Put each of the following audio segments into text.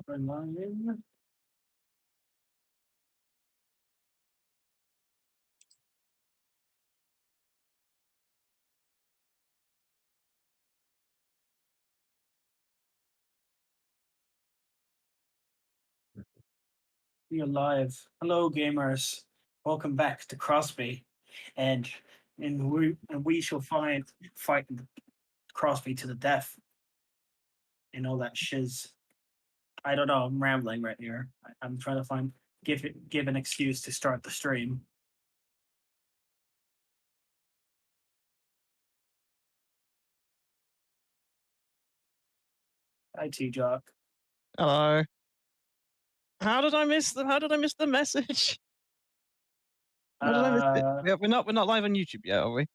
and live. We are live. Hello, gamers. Welcome back to Crosby, and we shall fight Crosby to the death and all that shiz. I don't know. I'm rambling right here. I'm trying to give an excuse to start the stream. IT Jock. Hello. How did I miss the message? How did I miss it? We're not live on YouTube yet, are we?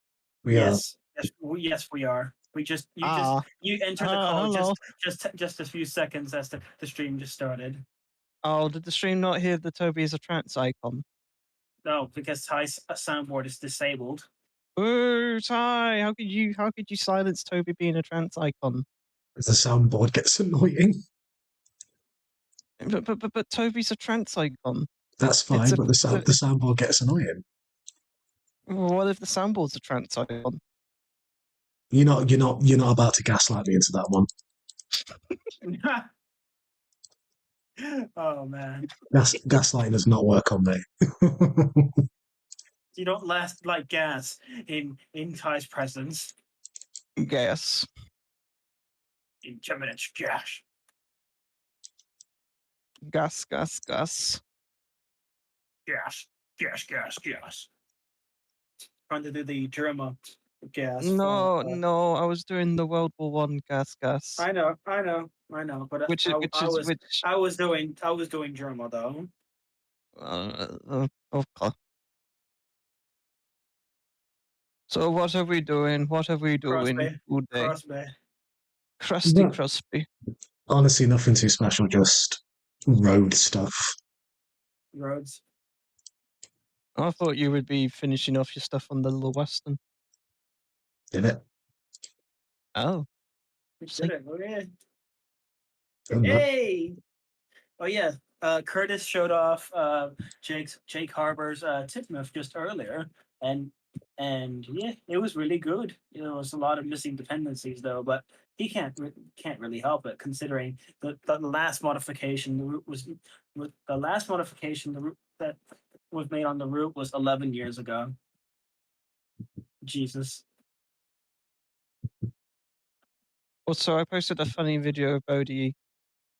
Yes, we are. You entered the call hello. just a few seconds as the stream just started. Oh, did the stream not hear the Toby is a trans icon? No, because Ty's soundboard is disabled. Ooh, Ty, how could you silence Toby being a trans icon? As the soundboard gets annoying. But Toby's a trans icon. That's fine, but the soundboard gets annoying. What if the soundboard's a trans icon? You're not about to gaslight me into that one. Oh man. Gaslighting does not work on me. You don't last like gas in Ty's presence. Gas. In 10 minutes, gas. Gas. Gas. Trying to do the drama gas. No, I was doing the World War I gas. I know. But I was doing drama though. Okay. So what are we doing? Crosby. Honestly, nothing too special, just road stuff. Roads. I thought you would be finishing off your stuff on the Little Western. Did it? Oh. We did it. Okay. Hey! Oh yeah. Curtis showed off Jake Harbour's Titmuth just earlier, and yeah, it was really good. You know, there was a lot of missing dependencies though, but he can't really help it considering the last modification that was made on the root was 11 years ago. Jesus. Also, I posted a funny video of Bodhi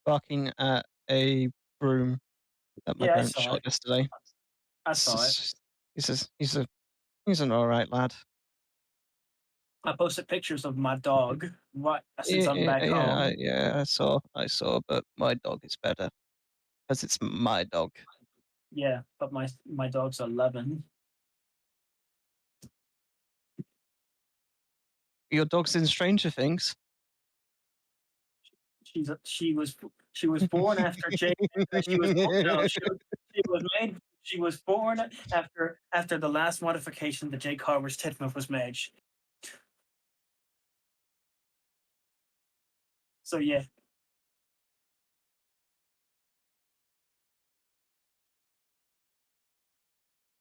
barking at a broom that my parents shot yesterday. I saw it. He's an alright lad. I posted pictures of my dog since I'm back home. I saw, but my dog is better because it's my dog. Yeah, but my dog's 11. Your dog's in Stranger Things. She was born after Jake. She was born after the last modification that Jake Harbour's Titmuth was made. So yeah.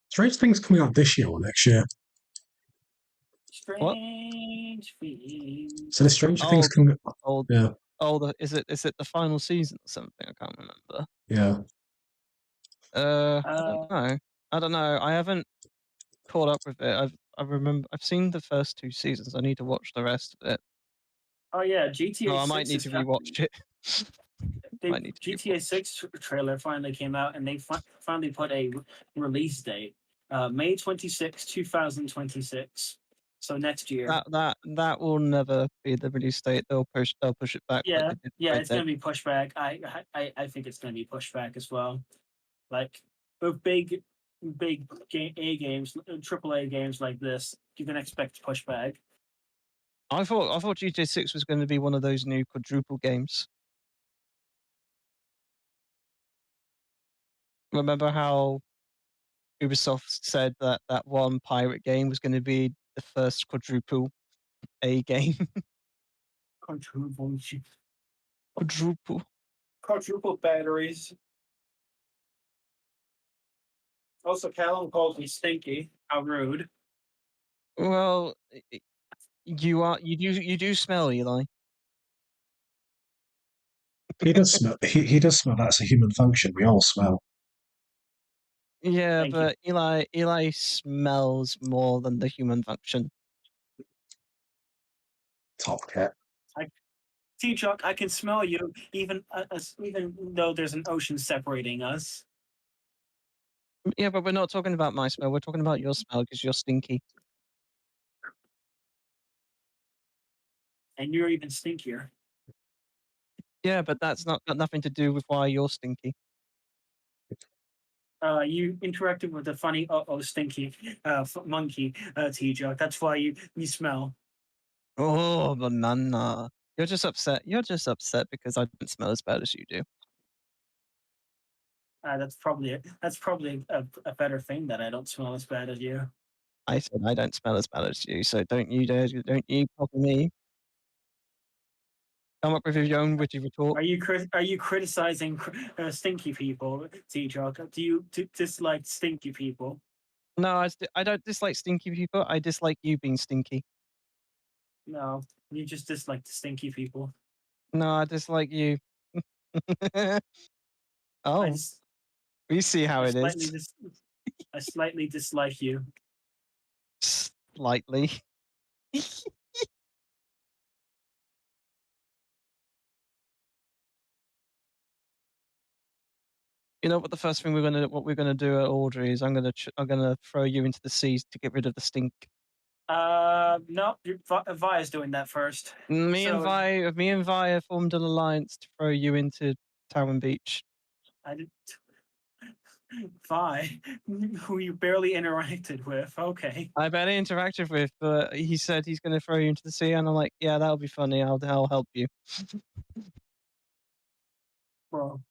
Strange Things coming out this year or next year? Strange Things. So the Stranger Things coming out. Yeah. Oh, is it the final season or something? I can't remember. Yeah. I don't know. I haven't caught up with it. I've seen the first 2 seasons. I need to watch the rest of it. Oh yeah, GTA. No, I might need to rewatch it. GTA 6 trailer finally came out, and they finally put a release date, May 26, 2026. So next year. That will never be the release date. They'll push it back. Yeah, it's gonna be pushed back. I think it's gonna be pushed back as well. Like with big games, AAA games like this, you can expect pushback. I thought GTA 6 was going to be one of those new quadruple games. Remember how Ubisoft said that one pirate game was going to be the first quadruple A game? Quadruple. Quadruple batteries. Also, Callum called me stinky. How rude. Well, you do smell, Eli. He does smell. He does smell. That's a human function. We all smell. Yeah, Thank you. but Eli smells more than the human function. Top cat. T-Chuck, I can smell you, even though there's an ocean separating us. Yeah, but we're not talking about my smell. We're talking about your smell because you're stinky. And you're even stinkier. Yeah, but that's not got nothing to do with why you're stinky. You interacted with a funny stinky monkey, T-Chuck. That's why you smell. Oh, banana. You're just upset. You're just upset because I don't smell as bad as you do. That's probably a better thing that I don't smell as bad as you. I said I don't smell as bad as you, so don't you dare, don't you copy me. Come up with your own witty retort. Are you criticizing stinky people, T-Chuck? Do you dislike stinky people? No, I don't dislike stinky people. I dislike you being stinky. No, you just dislike the stinky people. No, I dislike you. Oh, I just we see how I it slightly is. I slightly dislike you. Slightly. You know what? The first thing what we're gonna do at Audrey is I'm gonna throw you into the seas to get rid of the stink. No, Vi's doing that first. Me So and Vi formed an alliance to throw you into Town Beach. I did. Vi, who you barely interacted with. Okay. I barely interacted with, but he said he's going to throw you into the sea, and I'm like, yeah, that'll be funny. I'll help you. Bro.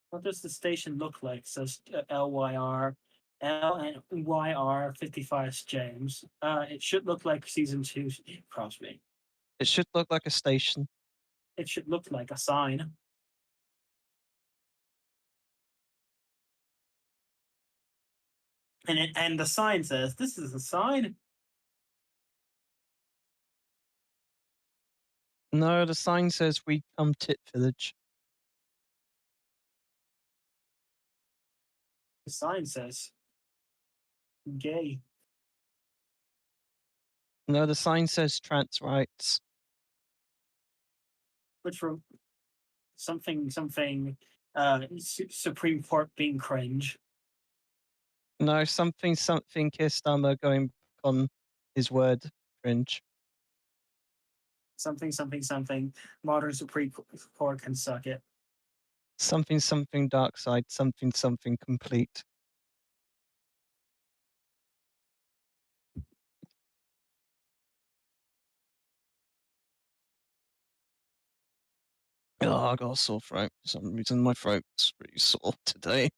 What does the station look like? Says LYR. LNYR 55 James. It should look like season 2 Crosby. It should look like a station. It should look like a sign. And the sign says, "This is a sign." No, the sign says we come tit village. The sign says, "Gay." No, the sign says trans rights. Which from something Supreme Court being cringe. No, something Keir Starmer going on his word cringe. Something modern Supreme Court can suck it. Something dark side. Something complete. Oh, I got a sore throat for some reason. My throat's pretty sore today.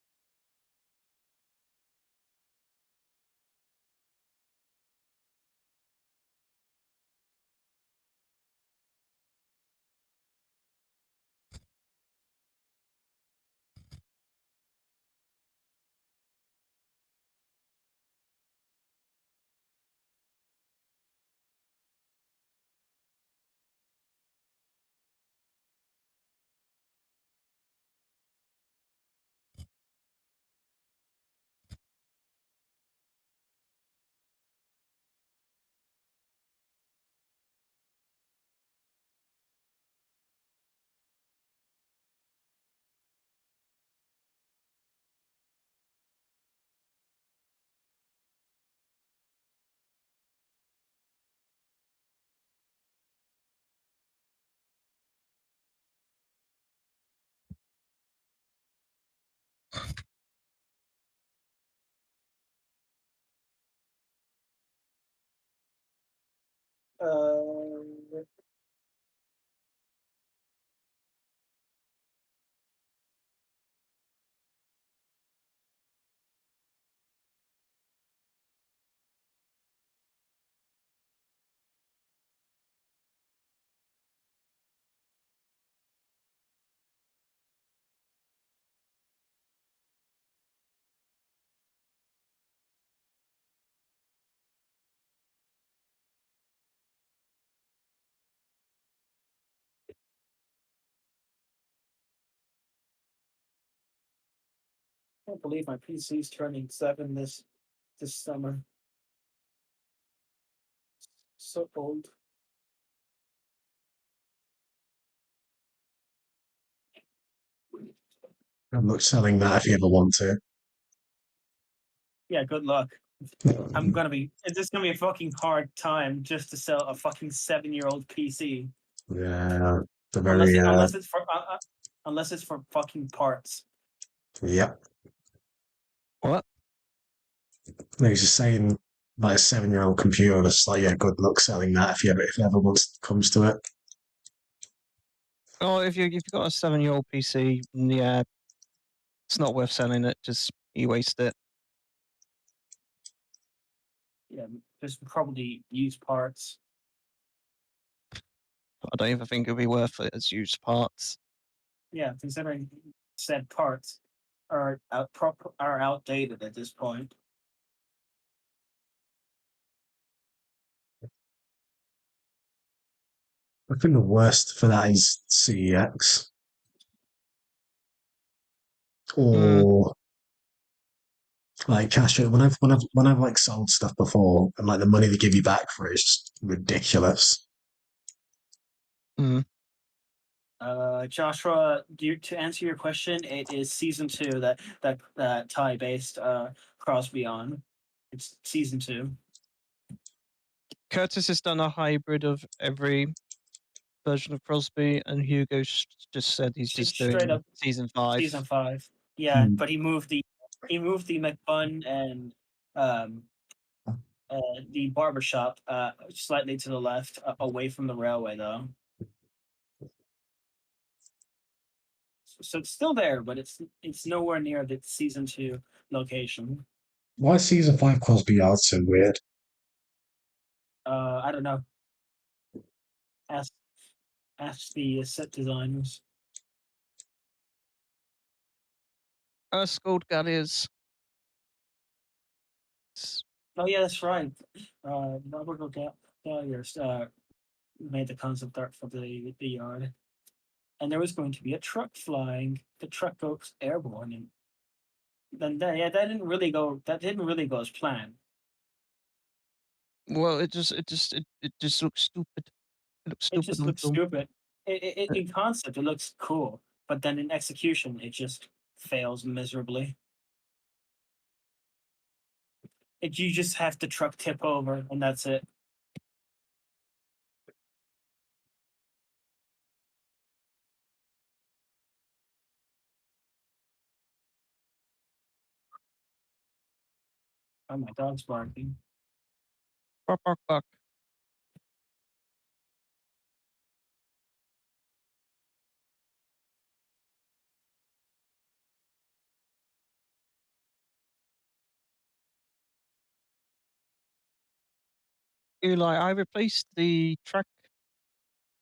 Uh, can't believe my PC's turning 7 this summer. So old. Good luck selling that if you ever want to. Yeah, good luck. It's just gonna be a fucking hard time just to sell a fucking 7-year-old PC. Yeah, the very Unless it's for fucking parts. yep. What? No, he's just saying like a 7-year-old computer. It's like, yeah, good luck selling that if it ever once comes to it. Oh, if you've got a 7-year-old PC, yeah, it's not worth selling it. Just you waste it. Yeah, just probably used parts. I don't even think it'll be worth it as used parts. Yeah, considering said parts are outdated at this point. I think the worst for that is CEX or like cash. When I've like sold stuff before, and like the money they give you back for it is just ridiculous. Mm. Joshua, to answer your question, it is season 2 that Thai based Crosby on. It's season 2. Curtis has done a hybrid of every version of Crosby, and Hugo just said he's just doing Straight up season 5. Season 5. Yeah, Mm. but he moved the McBun and the barbershop slightly to the left, away from the railway though. So it's still there, but it's nowhere near the season 2 location. Why is season 5 Crosby Yard so weird? I don't know. Ask the set designers. Scold Galliers. Oh yeah, that's right. Robert Galliers made the concept art for the yard, and there was going to be a truck flying. The truck goes airborne, and then that didn't really go. That didn't really go as planned. Well, it just looks stupid. It looks It stupid. just looks stupid. In concept, it looks cool, but then in execution, it just fails miserably. You just have the truck tip over, and that's it. Oh, my dog's barking. Bark, bark, bark. Eli, I replaced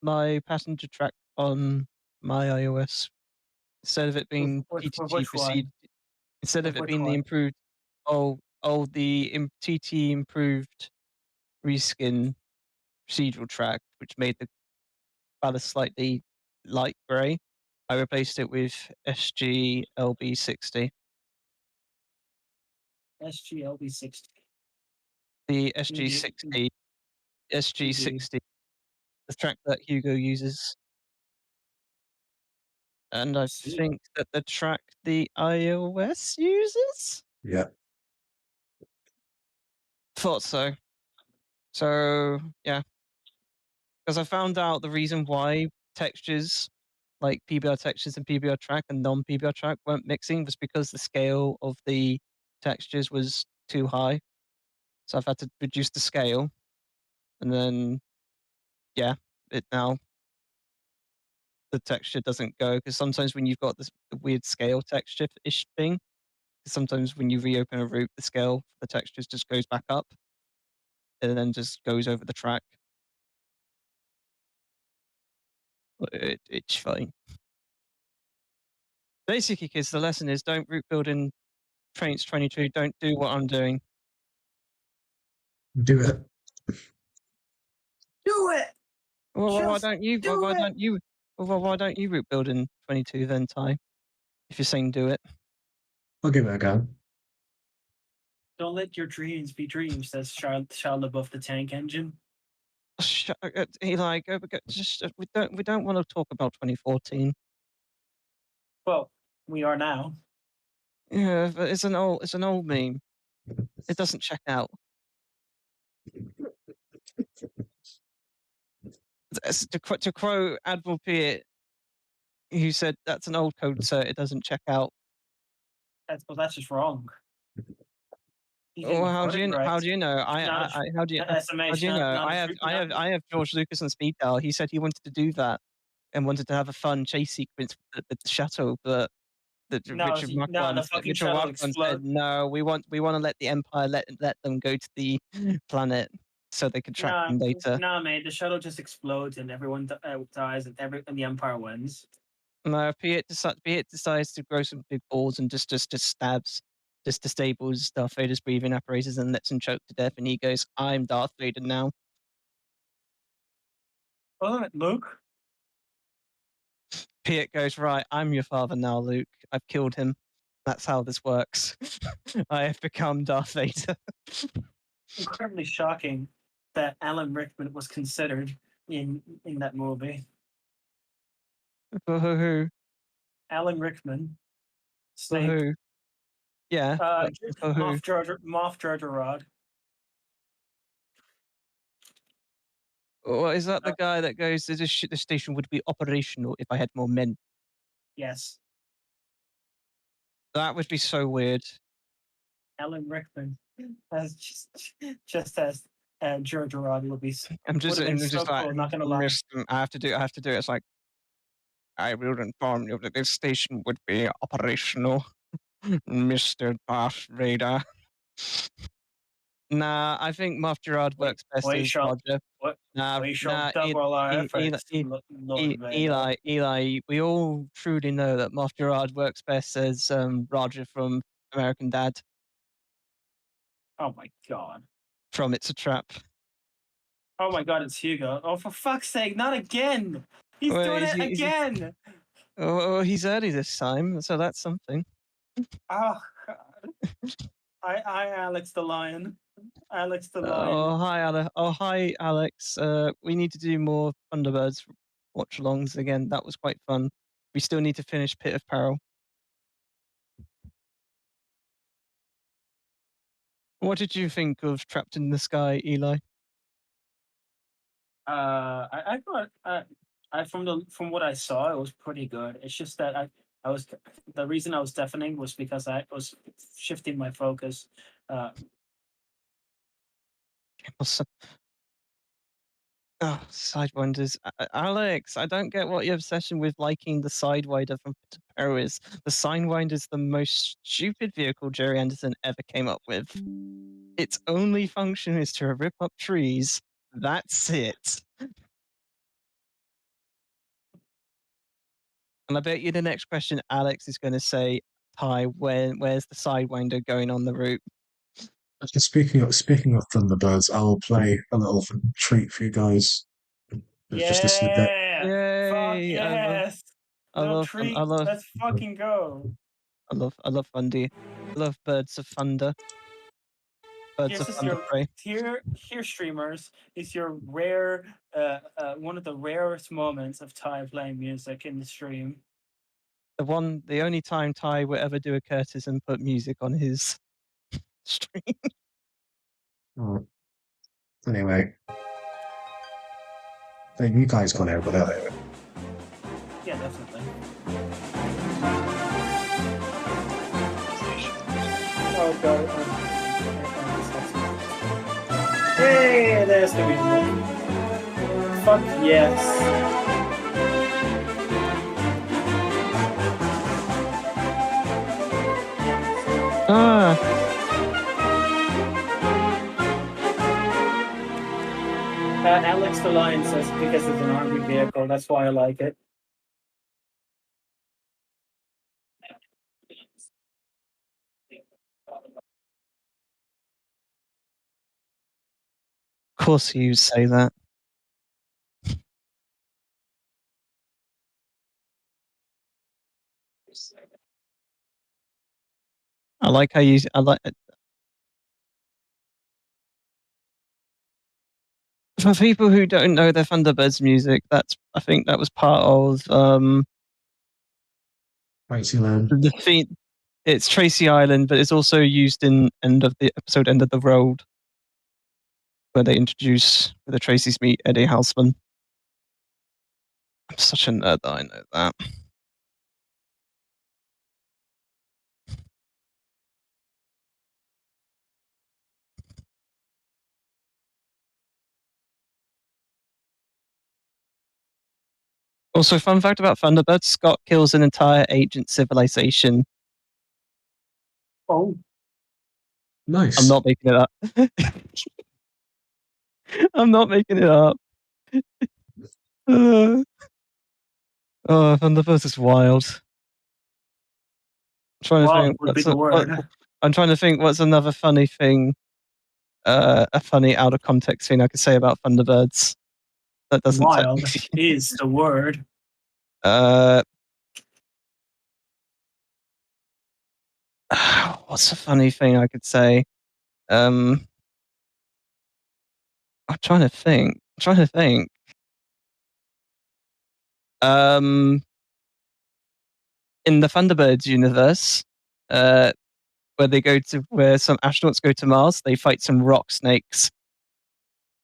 my passenger track on my iOS. Instead of it being With TTT which proceed, one? instead With of it which being the one? improved, TT improved reskin procedural track, which made the ballast slightly light grey. I replaced it with SGLB60. SGLB60. The SG60, the track that Hugo uses. And I think that the track the iOS uses? Yeah. Thought so. So, yeah. Because I found out the reason why textures, like PBR textures and PBR track and non-PBR track weren't mixing was because the scale of the textures was too high. So I've had to reduce the scale. And then, yeah, now the texture doesn't go. Because sometimes when you've got this weird scale texture-ish thing, sometimes when you reopen a root, the scale for the textures just goes back up and then just goes over the track. It's fine. Basically, kids, the lesson is don't root build in Trains 22. Don't do what I'm doing. Do it. Do it. Well, why Just don't you? do Why it. don't you? Well, why don't you root build in 22 then, Ty? If you're saying do it. I'll give it a go. Don't let your dreams be dreams, says Shia LaBeouf, the tank engine. Eli, just we don't want to talk about 2014. Well, we are now. Yeah, but it's an old meme. It doesn't check out. To quote Admiral Piet, who said that's an old code, sir. It doesn't check out. That's just wrong. Well, how do you know? How do you know? How do you know? I have George Lucas on speed dial. He said he wanted to do that and wanted to have a fun chase sequence with the shuttle, but Richard Marquand said no. We want to let the Empire let them go to the planet so they can track them later. No, mate, the shuttle just explodes and everyone dies and the Empire wins. No, Piet decides to grow some big balls and just stabs, just disables Darth Vader's breathing apparatus and lets him choke to death. And he goes, "I'm Darth Vader now." Oh, Luke. Piet goes, "Right, I'm your father now, Luke. I've killed him. That's how this works. I have become Darth Vader." Incredibly shocking that Alan Rickman was considered in that movie. For who? Alan Rickman. For Snape. who? Yeah. For who? Moff Jar Jar Rod. Well, is that the guy that goes, "The station would be operational if I had more men"? Yes. That would be so weird. Alan Rickman as just as Jar Jar Rod would be. I'm just so like, cool, not gonna lie. I have to do it. It's like, "I will inform you that this station would be operational, Mr. Darth Vader." Nah, I think Moff Gerard works best as Roger. Eli, we all truly know that Moff Gerard works best as Roger from American Dad. Oh my god. From It's a Trap. Oh my god, it's Hugo. Oh, for fuck's sake, not again! He's doing it again! Oh, he's early this time, so that's something. Oh, god. Hi, Alex the Lion. Alex the Lion. Oh, hi, Alex. Oh, hi, Alex. We need to do more Thunderbirds watch-alongs again. That was quite fun. We still need to finish Pit of Peril. What did you think of Trapped in the Sky, Eli? I thought from what I saw, it was pretty good. It's just that the reason I was deafening was because I was shifting my focus. Oh, Sidewinders. Alex, I don't get what your obsession with liking the Sidewinder from Peril is. The Sidewinder's the most stupid vehicle Jerry Anderson ever came up with. Its only function is to rip up trees. That's it. And I bet you the next question Alex is going to say, "Ty, where's the Sidewinder going on the route?" Actually, speaking of Thunderbirds, I will play a little treat for you guys. Just listen a bit. Yeah! Fuck yes! Let's fucking go. I love Fundy. I love Birds of Thunder. Birds of Thunder Prey. Here, streamers, is your rare, one of the rarest moments of Ty playing music in the stream. The only time Ty will ever do a Curtis and put music on his stream. Oh. Anyway, you guys gone over there. Yeah, definitely. Oh god. Hey, there's the music. Fuck yes. Alex the Lion says because it's an army vehicle, that's why I like it. Of course you say that. I like how you. I like. For people who don't know their Thunderbirds music, I think that was part of Fantasyland. the theme. It's Tracy Island, but it's also used in end of the Road, where they introduce where the Tracys meet Eddie Houseman. I'm such a nerd that I know that. Also, fun fact about Thunderbirds: Scott kills an entire ancient civilization. Oh, Nice. I'm not making it up. I'm not making it up. Oh, Thunderbirds is wild. I'm trying to wild think. would be the word. I'm trying to think. What's another funny thing? A funny out of context thing I could say about Thunderbirds. That doesn't. Wild is the word. What's a funny thing I could say? I'm trying to think. In the Thunderbirds universe, where some astronauts go to Mars, they fight some rock snakes.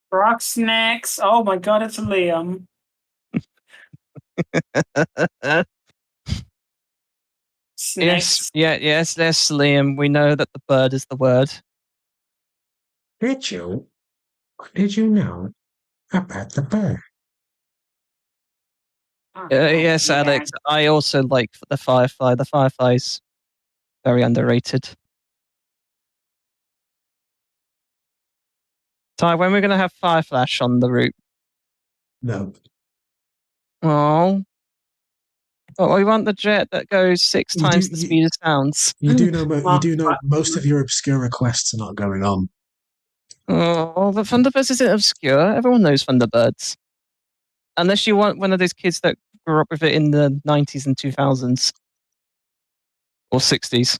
Rock snacks. Oh my god, it's Liam. Snakes. Yes, Liam. We know that the bird is the word. Did you? What did you know about the bird? Yes, Alex. I also like the Firefly. The Firefly's very underrated. Ty, when we're going to have Fireflash on the route? No. Oh, we want the jet that goes 6 times the speed of sounds. You do know. Most of your obscure requests are not going on. Oh, but Thunderbirds isn't obscure. Everyone knows Thunderbirds. Unless you want one of those kids that grew up with it in the 90s and 2000s. Or 60s.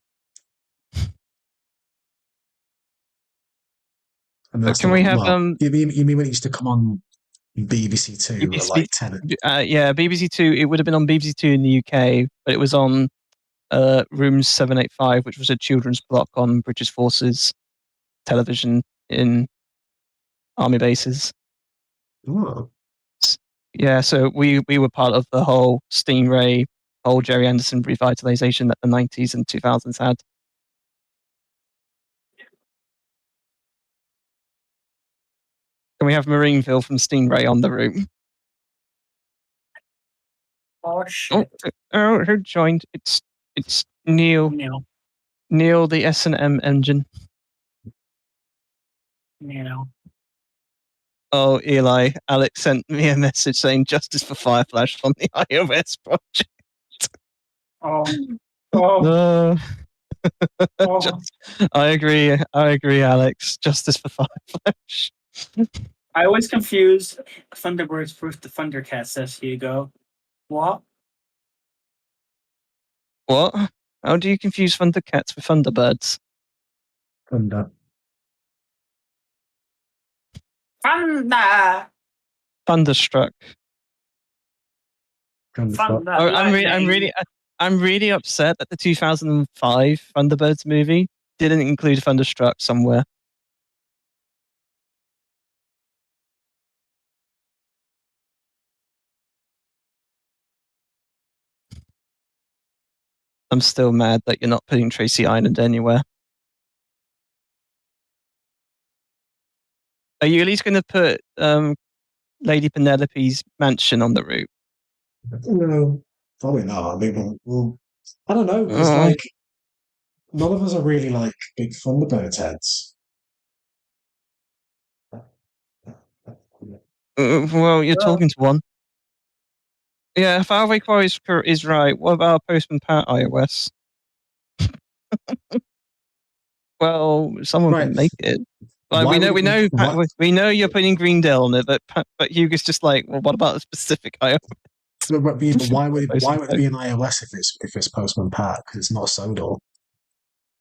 But can we have... You mean when it used to come on BBC Two at like 10? Yeah, BBC Two. It would have been on BBC Two in the UK, but it was on Room 785, which was a children's block on British Forces television in army bases. Oh. Yeah, so we were part of the whole Stingray, whole Jerry Anderson revitalization that the 90s and 2000s had. Can we have Marineville from Stingray on the route? Oh shit! Oh, who joined? It's Neil. Neil, the S&M engine. Oh, Eli, Alex sent me a message saying justice for Fireflash on the iOS project. I agree, Alex. Justice for Fireflash. I always confuse Thunderbirds with the Thundercats, says Hugo. What? What? How do you confuse Thundercats with Thunderbirds? Thunder. Thunder. Thunderstruck. Thunder. I'm really upset that the 2005 Thunderbirds movie didn't include Thunderstruck somewhere. I'm still mad that you're not putting Tracy Island anywhere. Are you at least going to put Lady Penelope's mansion on the route? No, probably not. I mean, well, I don't know. It's like none of us are really like big Thunderbirds heads. Well, you're talking to one. Yeah, Faraway Quarry is right. What about Postman Pat iOS? Well, someone can make it. Like, we know you're putting Greendale on it, but Hugo's just like, well, what about a specific iOS? But why would it be an iOS if it's Postman Pat? Because it's not Sodor.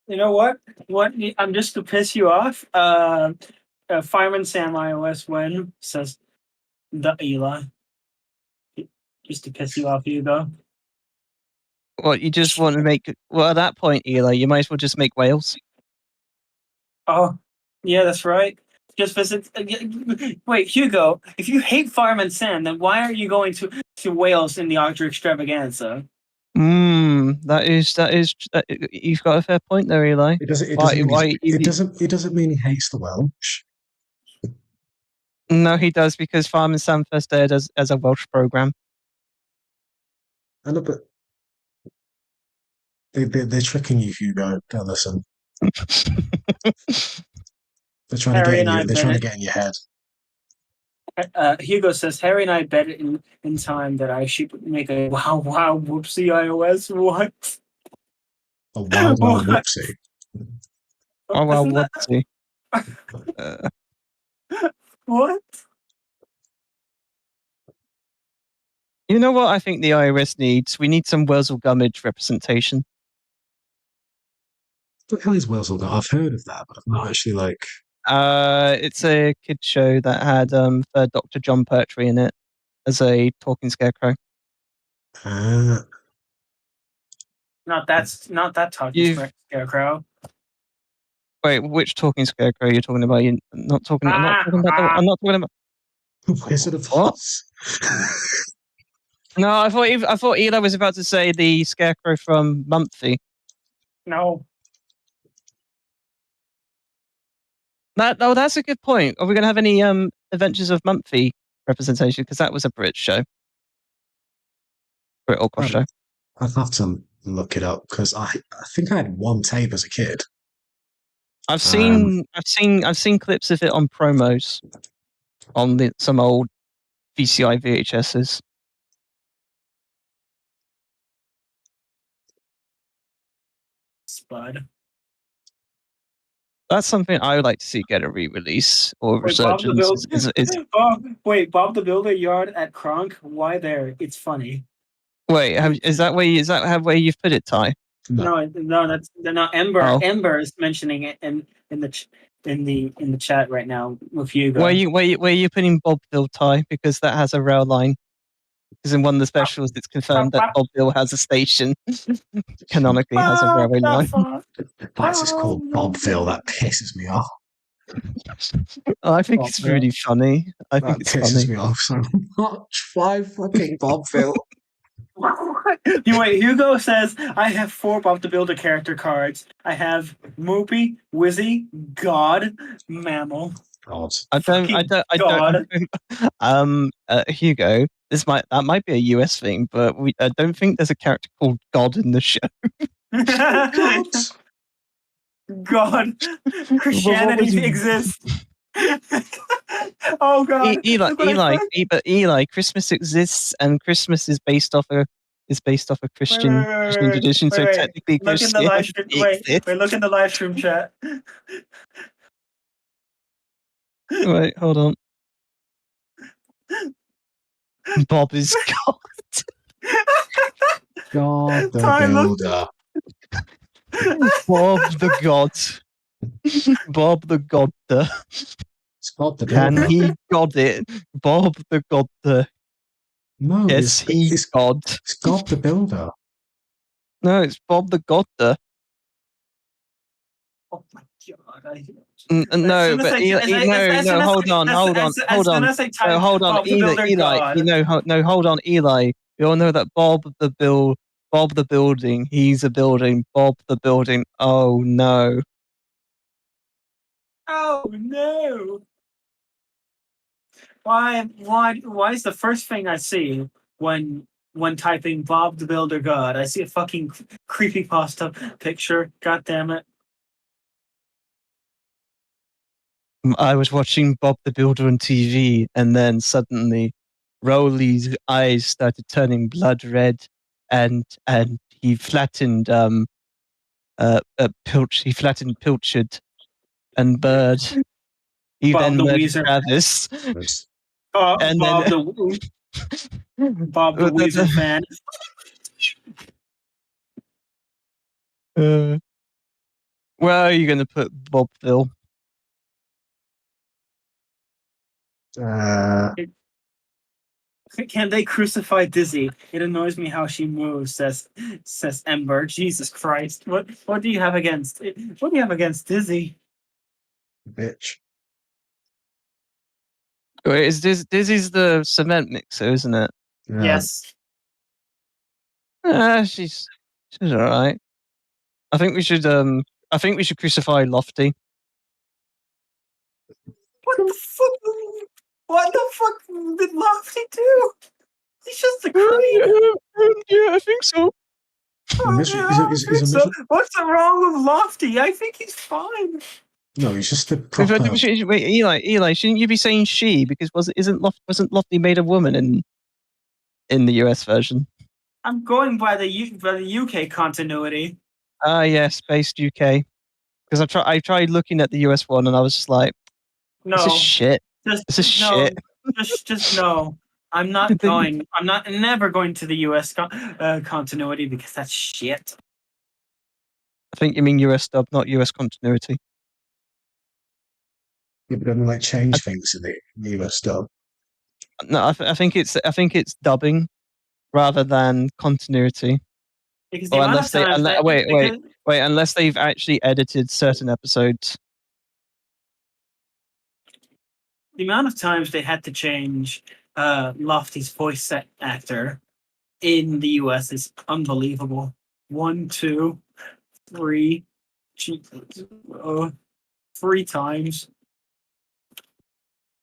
You know what? What I'm just to piss you off. Fireman Sam iOS when says the Eli. Just to piss you off, Hugo. What, you just want to make... Well, at that point, Eli, you might as well just make whales. Oh, yeah, that's right. Just visit. Wait, Hugo. If you hate Fireman Sam, then why are you going to Wales in the Arctic Extravaganza? That is. You've got a fair point there, Eli. It doesn't mean he hates the Welsh. No, he does, because Fireman Sam first aired as a Welsh program. I know, but they're tricking you, Hugo. Don't listen. They're trying to get in you. They're trying to get in your head. Hugo says Harry and I bet in time that I should make a wow whoopsie iOS. What? A wow whoopsie. Oh well, whoopsie. What? You know what I think the iOS needs? We need some Wurzel Gummidge representation. What the hell is Wurzel? I've heard of that, but I've not actually It's a kid show that had Dr. John Pertwee in it as a talking scarecrow. Not that talking scarecrow. Wait, which talking scarecrow you're talking about? You're not talking. I'm not talking about. I'm not talking about. Wizard of Oz. No, I thought Eli was about to say the scarecrow from Mumphy. No. That's a good point. Are we going to have any Adventures of Mumphy representation? Because that was a Brit show. Brit or show. I'd have to look it up because I think I had one tape as a kid. I've seen clips of it on promos on some old VCI VHSs. Spud. That's something I would like to see get a re-release or resurgence. Bob the Builder yard at Kronk. Why there? It's funny. Wait, is that where you've put it, Ty? No, that's not Ember. Oh. Ember is mentioning it in the chat right now with Hugo. Where you putting Bobville, Ty? Because that has a rail line. Because in one of the specials, it's confirmed that Bobville has a station. Canonically, has a railway line. That's just called Bobville. That pisses me off. I think it's really funny. I think it's funny. That pisses me off so much. Why fucking Bobville? Wait, Hugo says I have 4 Bob the Builder character cards. I have Moopy, Wizzy, God, Mammal. God. I don't. Hugo, that might be a US thing, but I don't think there's a character called God in the show. God, Christianity exists. Oh God, Eli, Christmas exists, and Christmas is based off a Christian tradition. So technically, Christianity exists. Look in the live stream chat. Wait, hold on. Bob is God. God the Builder. Bob the God. Bob the Godder. It's Bob the Builder. Can he God it? Bob the Godder. No, yes, he's God. It's God the Builder. No, it's Bob the Godder. Oh my God! No, but hold on. Eli. We all know that Bob the Building. He's a building. Bob the Building. Oh no. Oh no. Why is the first thing I see when typing Bob the Builder God? I see a fucking creepypasta picture. God damn it. I was watching Bob the Builder on TV, and then suddenly Rowley's eyes started turning blood red, and he flattened Pilchard and Bird. He Bob then the murdered Weezer. Travis. Bob the Weezer fan. Where are you going to put Bobville? Can they crucify Dizzy? It annoys me how she moves, says Ember. Jesus Christ. What do you have against Dizzy? Bitch. Wait, Dizzy's the cement mixer, isn't it? Yeah. Yes. She's alright. I think we should crucify Lofty. What the fuck? What the fuck did Lofty do? He's just a creep. Yeah, I think so. What's wrong with Lofty? I think he's fine. No, he's just a proper. Wait, Eli, shouldn't you be saying she? Because wasn't Lofty made a woman in the US version? I'm going by the UK continuity. Yes, based UK. Because I tried looking at the US one and I was just like, No, this is shit. This is shit. Just no. I'm not going. I'm never going to the US continuity because that's shit. I think you mean US dub, not US continuity. Yeah, but then change things in the US dub. No, I think it's dubbing rather than continuity. Because unless they've actually edited certain episodes. The amount of times they had to change Lofty's voice actor in the US is unbelievable. 1, 2, 3, 3 times.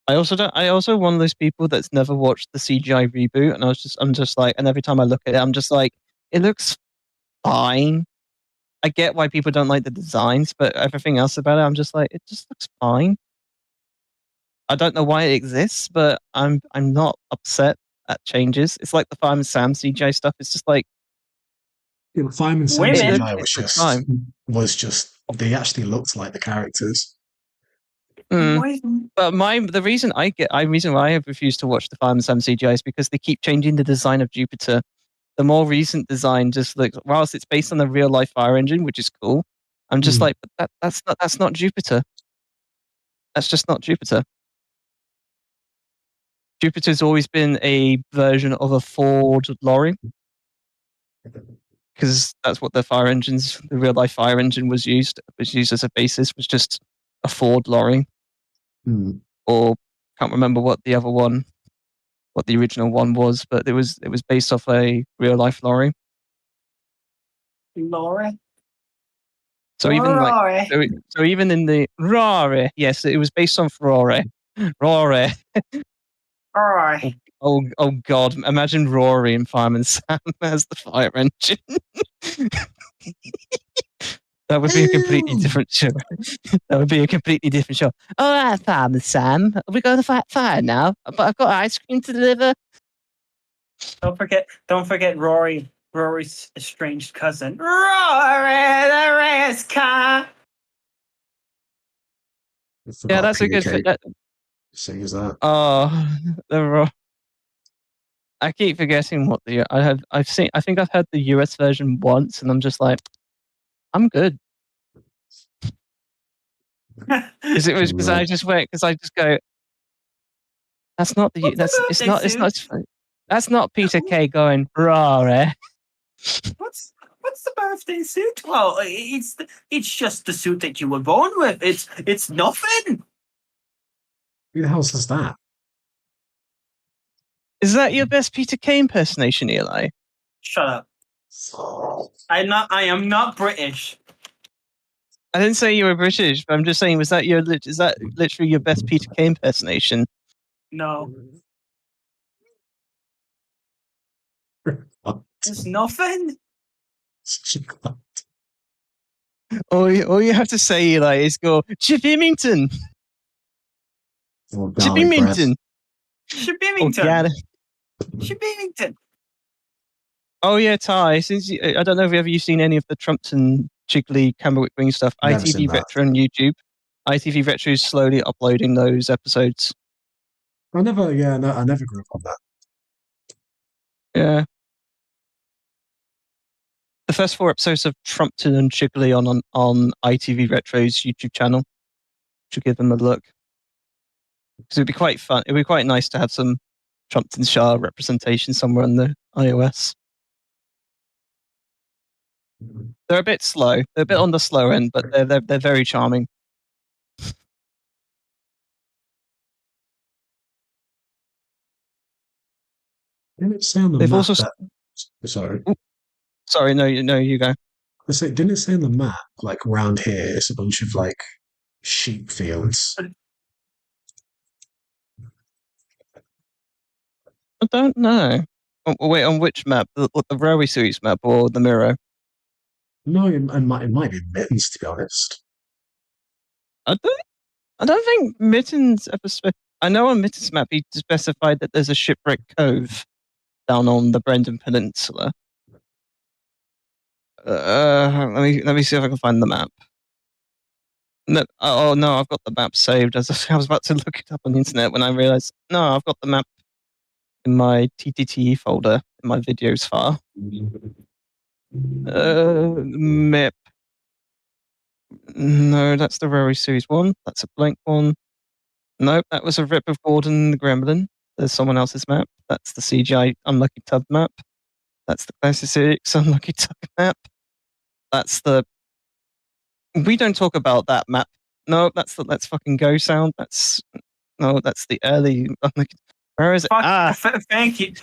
I also one of those people that's never watched the CGI reboot, and I'm just like, and every time I look at it, I'm just like, it looks fine. I get why people don't like the designs, but everything else about it, I'm just like, it just looks fine. I don't know why it exists, but I'm not upset at changes. It's like the Fireman Sam CGI stuff. It's just like, Fireman Sam CGI was just they actually looked like the characters. But the reason why I have refused to watch the Fireman Sam CGI is because they keep changing the design of Jupiter. The more recent design just looks, whilst it's based on the real life fire engine, which is cool, I'm just like, but that's not Jupiter. That's just not Jupiter. Jupiter's always been a version of a Ford lorry, because that's what the real life fire engine was used as a basis, was just a Ford lorry. Or can't remember what the original one was, but it was based off a real life lorry. Lorry. So even in the Rory, yes, it was based on Rory. Rory. Rory. Oh God! Imagine Rory and Fireman Sam as the fire engine. That would be a completely different show. That would be a completely different show. All right, Fireman Sam, we're going to fight fire now, but I've got ice cream to deliver. Don't forget Rory's estranged cousin. Rory the race car. Yeah, that's a good fit. Same as that. Oh, I keep forgetting what I've seen. I think I've heard the US version once, and I'm just like, I'm good. Because I just go. That's not That's not Peter Kay going Rory. What's the birthday suit? Well, it's just the suit that you were born with. It's nothing. Who the hell says that? Is that your best Peter Kay impersonation, Eli? Shut up. I am not British. I didn't say you were British, but I'm just saying, is that literally your best Peter Kay impersonation? No. There's nothing. All you have to say, Eli, is go Chippymington. Chippymington. Chippymington. Oh yeah, Ty. I don't know if you've seen any of the Trumpton Chigley Camberwick Wing stuff. ITV Retro on YouTube. ITV Retro is slowly uploading those episodes. I never grew up on that. Yeah. the first 4 episodes of Trumpton and Chigley on ITV Retro's YouTube channel. Should give them a look. Because it'd be quite fun. It'd be quite nice to have some Trumptonshire representation somewhere on the iOS. They're a bit slow. They're a bit on the slow end, but they're very charming. Didn't it say on the They've map also that... Sorry. Sorry, no, you go. Didn't it say on the map, like, around here, it's a bunch of, like, sheep fields? I don't know. Oh, wait, on which map? The Railway Series map or the Mirror? No, it might be Mittens, to be honest. I don't think Mittens ever I know on Mittens map he specified that there's a shipwreck cove down on the Brendan Peninsula. Let me see if I can find the map. No, oh no, I've got the map saved. I was about to look it up on the internet when I realized no, I've got the map in my TTT folder in my videos file. Map. No, that's the Railway Series 1. That's a blank one. Nope, that was a rip of Gordon the Gremlin. There's someone else's map. That's the CGI Unlucky Tub map. That's the Classic Series Unlucky Tub map. That's the... We don't talk about that map. No, that's the Let's Fucking Go sound. That's the early Unlucky... Where is it? Thank you,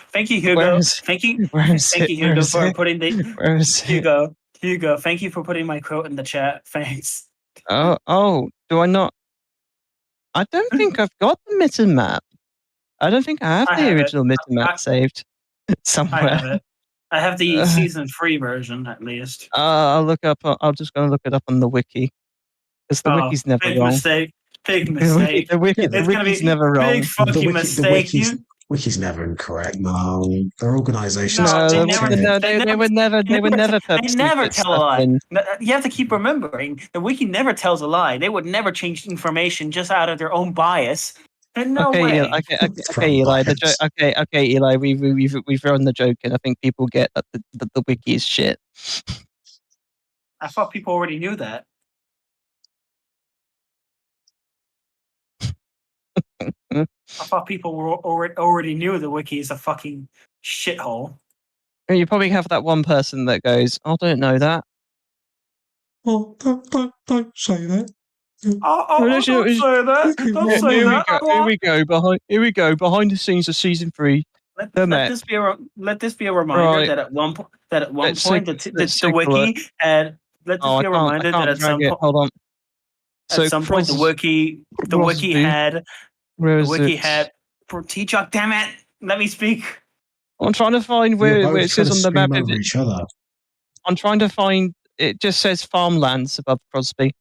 Hugo. Thank you, Hugo, for putting the... Where is it? Hugo, thank you for putting my quote in the chat. Thanks. Oh, do I not? I don't think I've got the Mitten map. I don't think I have the original Mitten map saved somewhere. I have it. I have the season 3 version, at least. I'll look up. I'm just going to look it up on the wiki. Because the wiki's never big wrong. Mistake. Big mistake. The wiki's never wrong. Big fucking mistake. Wiki's never incorrect, no. They're organizations. No, they would never tell a lie. You have to keep remembering, the wiki never tells a lie. They would never change information just out of their own bias. No way. Okay, Eli. Okay, Eli. We've run the joke, and I think people get that the wiki is shit. I thought people already knew that. I thought people were already knew the wiki is a fucking shithole. You probably have that one person that goes, "I don't know that." Oh, don't say that. Don't say that. Don't say that. Here we go. Behind the scenes of season 3. Let this be a reminder that at one point the wiki and let this be a reminder that at some point. Hold on. At some point, the wiki had. T-Chuck, damn it! Let me speak. I'm trying to find where it says on the map. Each other. I'm trying to find. It just says farmlands above Crosby.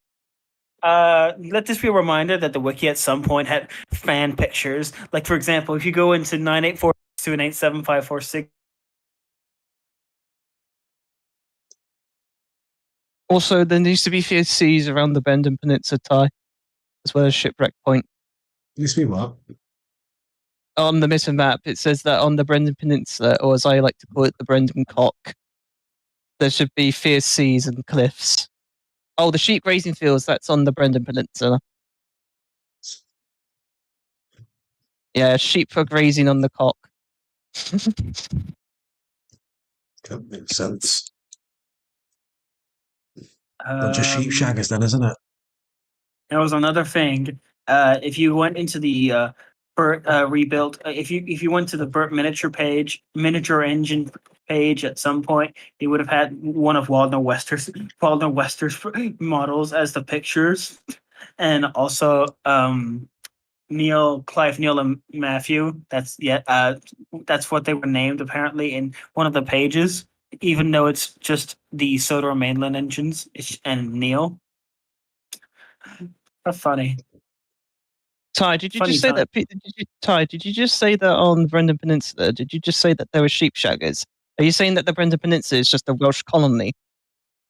Let this be a reminder that the wiki at some point had fan pictures. Like, for example, if you go into 984-218-7546. Also, there needs to be seas around the Brendan Peninsula tie, as well as Shipwreck Point. Used to be what? On the Mitten map, it says that on the Brendan Peninsula, or as I like to call it, the Brendan Cock, there should be fierce seas and cliffs. Oh, the sheep grazing fields, that's on the Brendan Peninsula. Yeah, sheep are grazing on the cock. That makes sense. Bunch of sheep shaggers then, isn't it? There was another thing. If you went into the Burt rebuilt, if you went to the Burt miniature engine page at some point, he would have had one of Waldner Wester's models as the pictures, and also Clive, Neil, and Matthew. That's what they were named apparently in one of the pages, even though it's just the Sodor mainland engines and Neil. How funny. Ty, did you just say that? Ty, did you just say that on the Brendan Peninsula? Did you just say that there were sheep shaggers? Are you saying that the Brendan Peninsula is just a Welsh colony?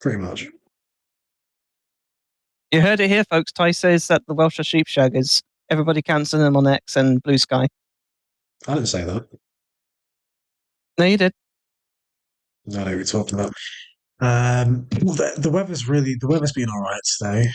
Pretty much. You heard it here, folks. Ty says that the Welsh are sheep shaggers. Everybody counts them on X and Blue Sky. I didn't say that. No, you did. No, what you're talking about. The weather's been all right today.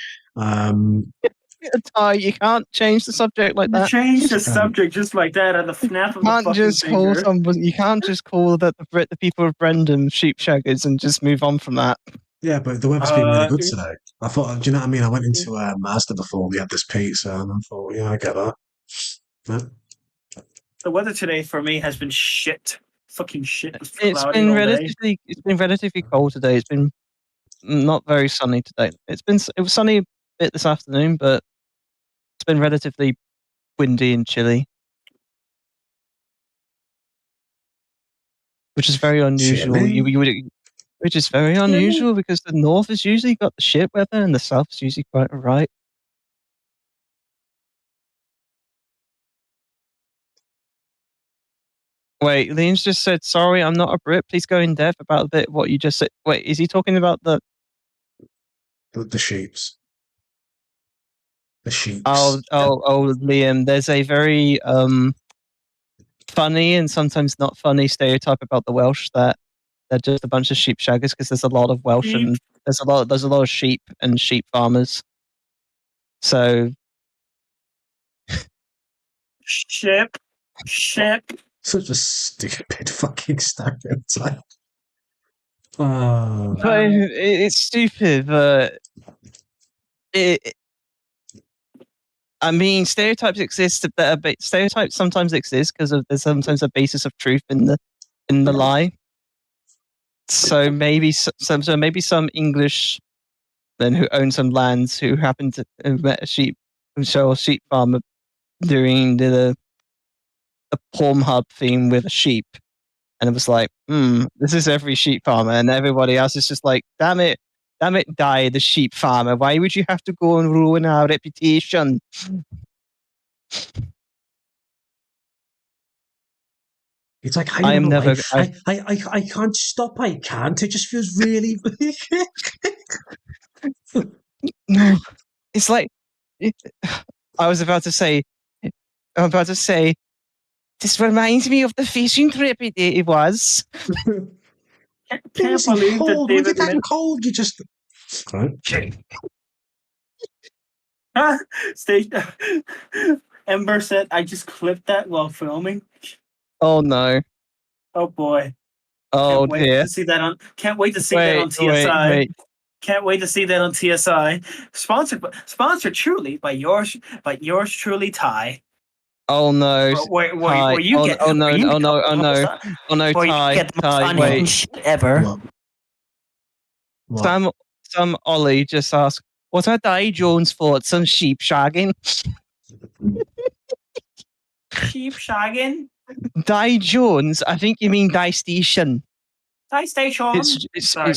Ty, you can't change the subject like You that. change the Um, subject just like that at the snap of the Can't fucking just call finger. someone. You can't just call the people of Brendan sheep shaggers and just move on from that. Yeah, but the weather's been really good Dude, today. I thought, do you know what I mean? I went into Mazda before we had this pizza, and I thought, yeah, I get that. Yeah. the weather today for me has been shit. Fucking shit. It was It's cloudy been all day. relatively cold today. It's been not very sunny today. It was sunny a bit this afternoon, but it's been relatively windy and chilly, which is very unusual. Chilly? Which is very unusual because the north has usually got the shit weather and the south's usually quite alright. Wait, Liam's just said, sorry, I'm not a Brit. Please go in depth about a bit what you just said. Wait, is he talking about the sheeps? The sheeps. Oh, Liam, there's a very funny and sometimes not funny stereotype about the Welsh that they're just a bunch of sheep shaggers because there's a lot of Welsh and there's a lot of sheep and sheep farmers. So Ship. Such a stupid fucking stereotype. but it's stupid, but I mean, stereotypes exist. Stereotypes sometimes exist because there's sometimes a basis of truth in the lie. So maybe some English then who own some lands who happen to have met a sheep farmer doing the Pornhub theme with a sheep, and it was like, this is every sheep farmer, and everybody else is just like, damn it, die the sheep farmer. Why would you have to go and ruin our reputation? It's like I can't stop. I can't. It just feels really. No, it's like I was about to say. This reminds me of the fishing trip it was. Can't believe that David that cold. You just. Ember said, "I just clipped that while filming." Oh no! Oh boy! Oh dear! Can't wait to see that on TSI. Wait. Can't wait to see that on TSI. Sponsored truly by yours truly, Ty. Oh no! Where you get? Oh no! Ty! Wait! Ever. What? Some Ollie just asked, "What are Di Jones for? Some sheep shagging?" Sheep shagging? Di Jones? I think you mean Di Station. Di Station. It's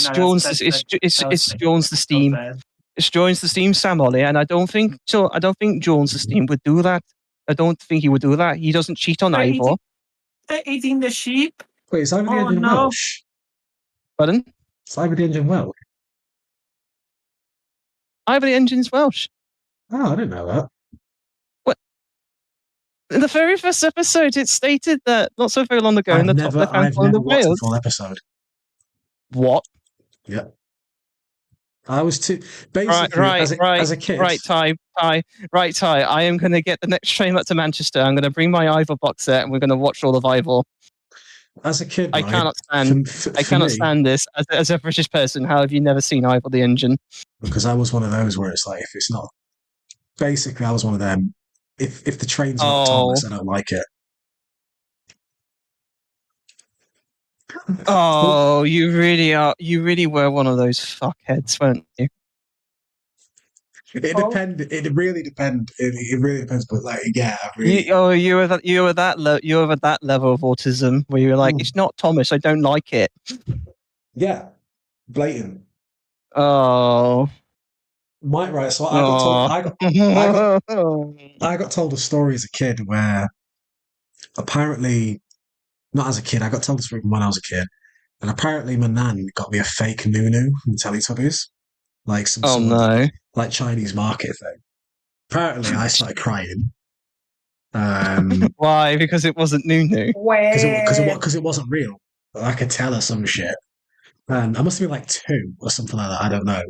Jones. It's Jones the Steam. It's Jones the Steam, Sam Ollie, and I don't think Jones the Steam would do that. I don't think he would do that. He doesn't cheat on Ivor. They're eating the sheep. Wait, is Ivor the Engine Welsh? Pardon? Is Ivor the Engine Welsh? Ivor the Engine's Welsh. Oh, I didn't know that. What? In the very first episode, it stated that not so very long ago in the top left-hand corner of the watched Wales. the full episode. What? Yeah. I was too basically as a kid. Right, Ty. I am going to get the next train up to Manchester. I'm going to bring my Ivor box set, and we're going to watch all of Ivor. As a kid, I cannot stand this as a British person. How have you never seen Ivor the Engine? Because I was one of those where it's like, if it's not, basically, I was one of them. If the train's not Thomas, I don't like it. Oh, you really are. You really were one of those fuckheads, weren't you? It depended. It really depends. It really depends. But like, yeah, you were that level of autism where you were like, it's not Thomas. I don't like it. Yeah, blatant. Oh, Right. So I got told a story as a kid where apparently, not as a kid, I got told this story when I was a kid, and apparently my nan got me a fake Nunu from Teletubbies, like some sort of like Chinese market thing. Apparently, I started crying. Why? Because it wasn't Nunu. Because it wasn't real. I could tell her some shit. And I must have been like 2 or something like that. I don't know.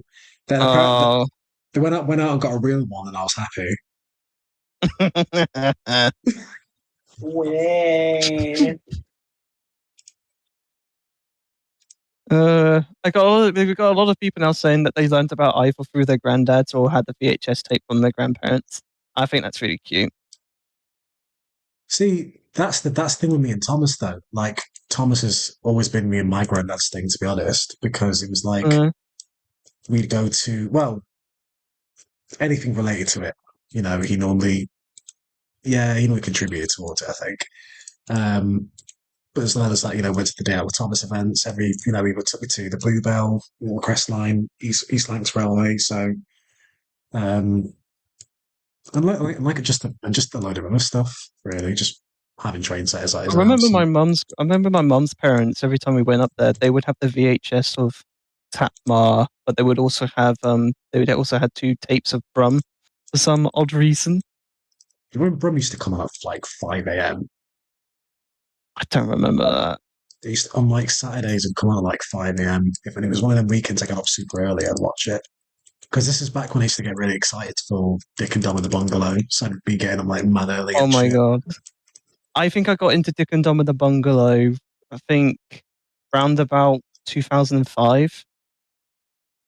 Then Oh. they went out and got a real one, and I was happy. Way. We've got a lot of people now saying that they learned about Eiffel through their granddads or had the VHS tape from their grandparents. I think that's really cute. See, that's the thing with me and Thomas though. Like Thomas has always been me and my granddad's thing, to be honest, because it was like we'd go to anything related to it. You know, he normally contributed towards it, I think. But as well as that, went to the Day Out with Thomas events. He took me to the Bluebell, Crest Line, East Lancs Railway. So, and like just a load of other stuff, really. Just having train setters. I remember my mum's parents. Every time we went up there, they would have the VHS of Tapmar, but they would also have 2 tapes of Brum for some odd reason. Do you remember Brum used to come out at like 5 a.m.? I don't remember that. They used to, on like Saturdays, and come out at like 5 a.m. If it was one of them weekends I got up super early, I'd watch it. Because this is back when I used to get really excited for Dick and Dom in the Bungalow, so I'd be getting them like mad early. Oh my god! I think I got into Dick and Dom in the Bungalow. I think around about 2005.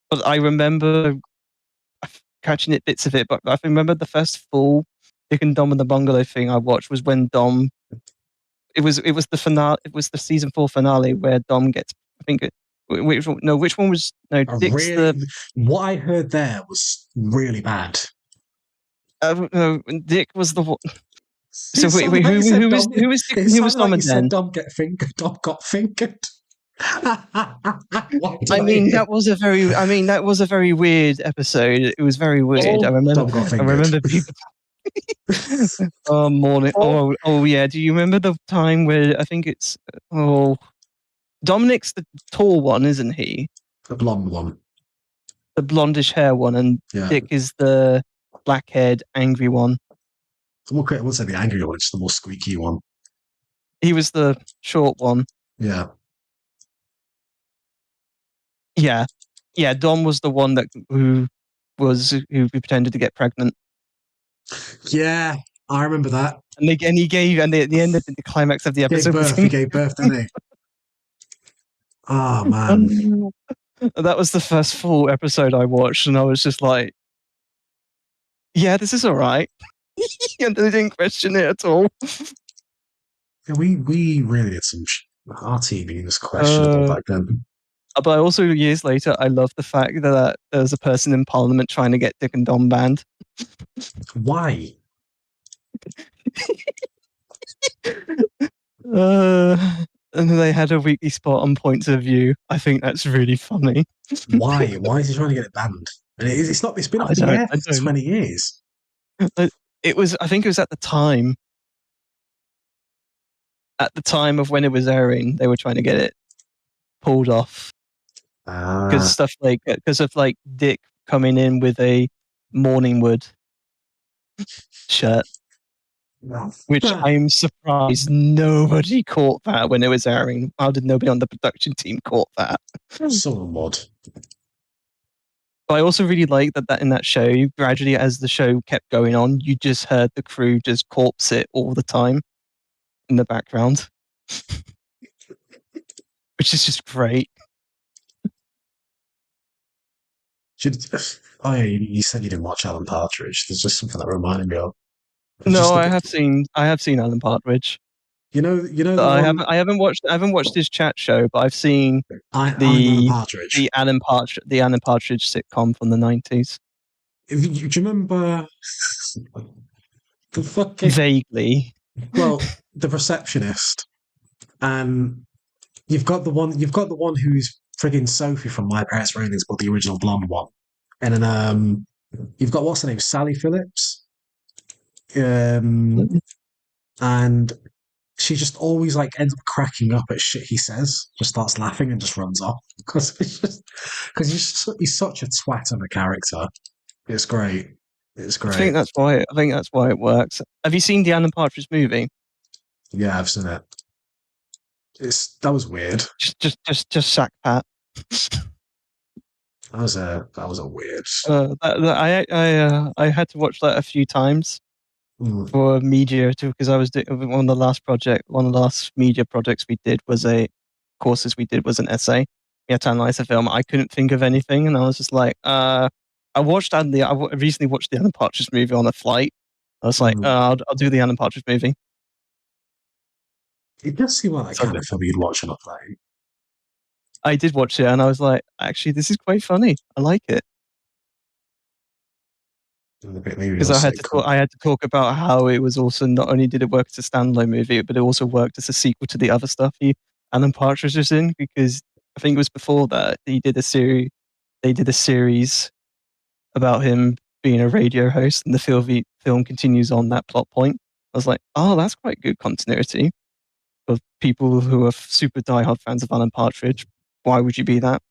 But I remember catching bits of it. But I remember the first full Dick and Dom in the Bungalow thing I watched was when Dom. It was the finale. It was the season 4 finale where Dom gets. I think. Which one was no? Dick's what I heard there was really bad. No, Dick was the one. So who was Dick? Who was Dom then? Dom got fingered. I mean, that was a very weird episode. It was very weird. I remember people. Oh, morning. Oh, yeah. Do you remember the time where I think it's Dominic's the tall one, isn't he? The blonde one. The blondish hair one, and Dick is the black-haired, angry one. I won't say the angry one, it's the more squeaky one. He was the short one. Yeah. Yeah. Yeah, Dom was the one who pretended to get pregnant. Yeah, I remember that. And at the end of the climax of the episode, he gave birth, didn't he? Oh man. That was the first full episode I watched, and I was just like, yeah, this is all right. And they didn't question it at all. Yeah, we really did some our TV was questionable back then. But also, years later, I love the fact that there was a person in Parliament trying to get Dick and Dom banned. Why? And they had a weekly spot on Points of View. I think that's really funny. Why? Why is he trying to get it banned? And it's been up in the air for 20 years. It was. I think it was at the time. At the time of when it was airing, they were trying to get it pulled off. Because of Dick coming in with a Morningwood shirt. Which I'm surprised nobody caught that when it was airing. How did nobody on the production team caught that? Someone would. But I also really like that in that show, gradually as the show kept going on, you just heard the crew just corpse it all the time in the background. Which is just great. You said you didn't watch Alan Partridge. There's just something that reminded me of. No, I have seen Alan Partridge. You know. I haven't watched his chat show, but I've seen the Alan Partridge sitcom from the 90s. Do you remember the fucking vaguely? Well, the receptionist, and you've got the one who's frigging Sophie from My Parents Railings, but the original blonde one, and then you've got what's her name, Sally Phillips. And she just always ends up cracking up at shit he says, just starts laughing and just runs off because he's such a twat of a character. It's great. I think that's why it works. Have you seen the Alan Partridge movie? Yeah, I've seen it. That was weird. Just sack Pat. That was a weird. I had to watch that a few times for media too, because I was doing one of the last media projects we did was an essay. We had to analyze the film. I couldn't think of anything, and I was just like, I recently watched the Alan Partridge movie on a flight. I was like, I'll do the Alan Partridge movie. It does seem like that kind of film you'd watch on a plane. I did watch it, and I was like, actually, this is quite funny. I like it. Because I had to talk about how it was also not only did it work as a standalone movie, but it also worked as a sequel to the other stuff Alan Partridge was in. Because I think it was before that they did a series about him being a radio host, and the film continues on that plot point. I was like, oh, that's quite good continuity for people who are super diehard fans of Alan Partridge. Why would you be that?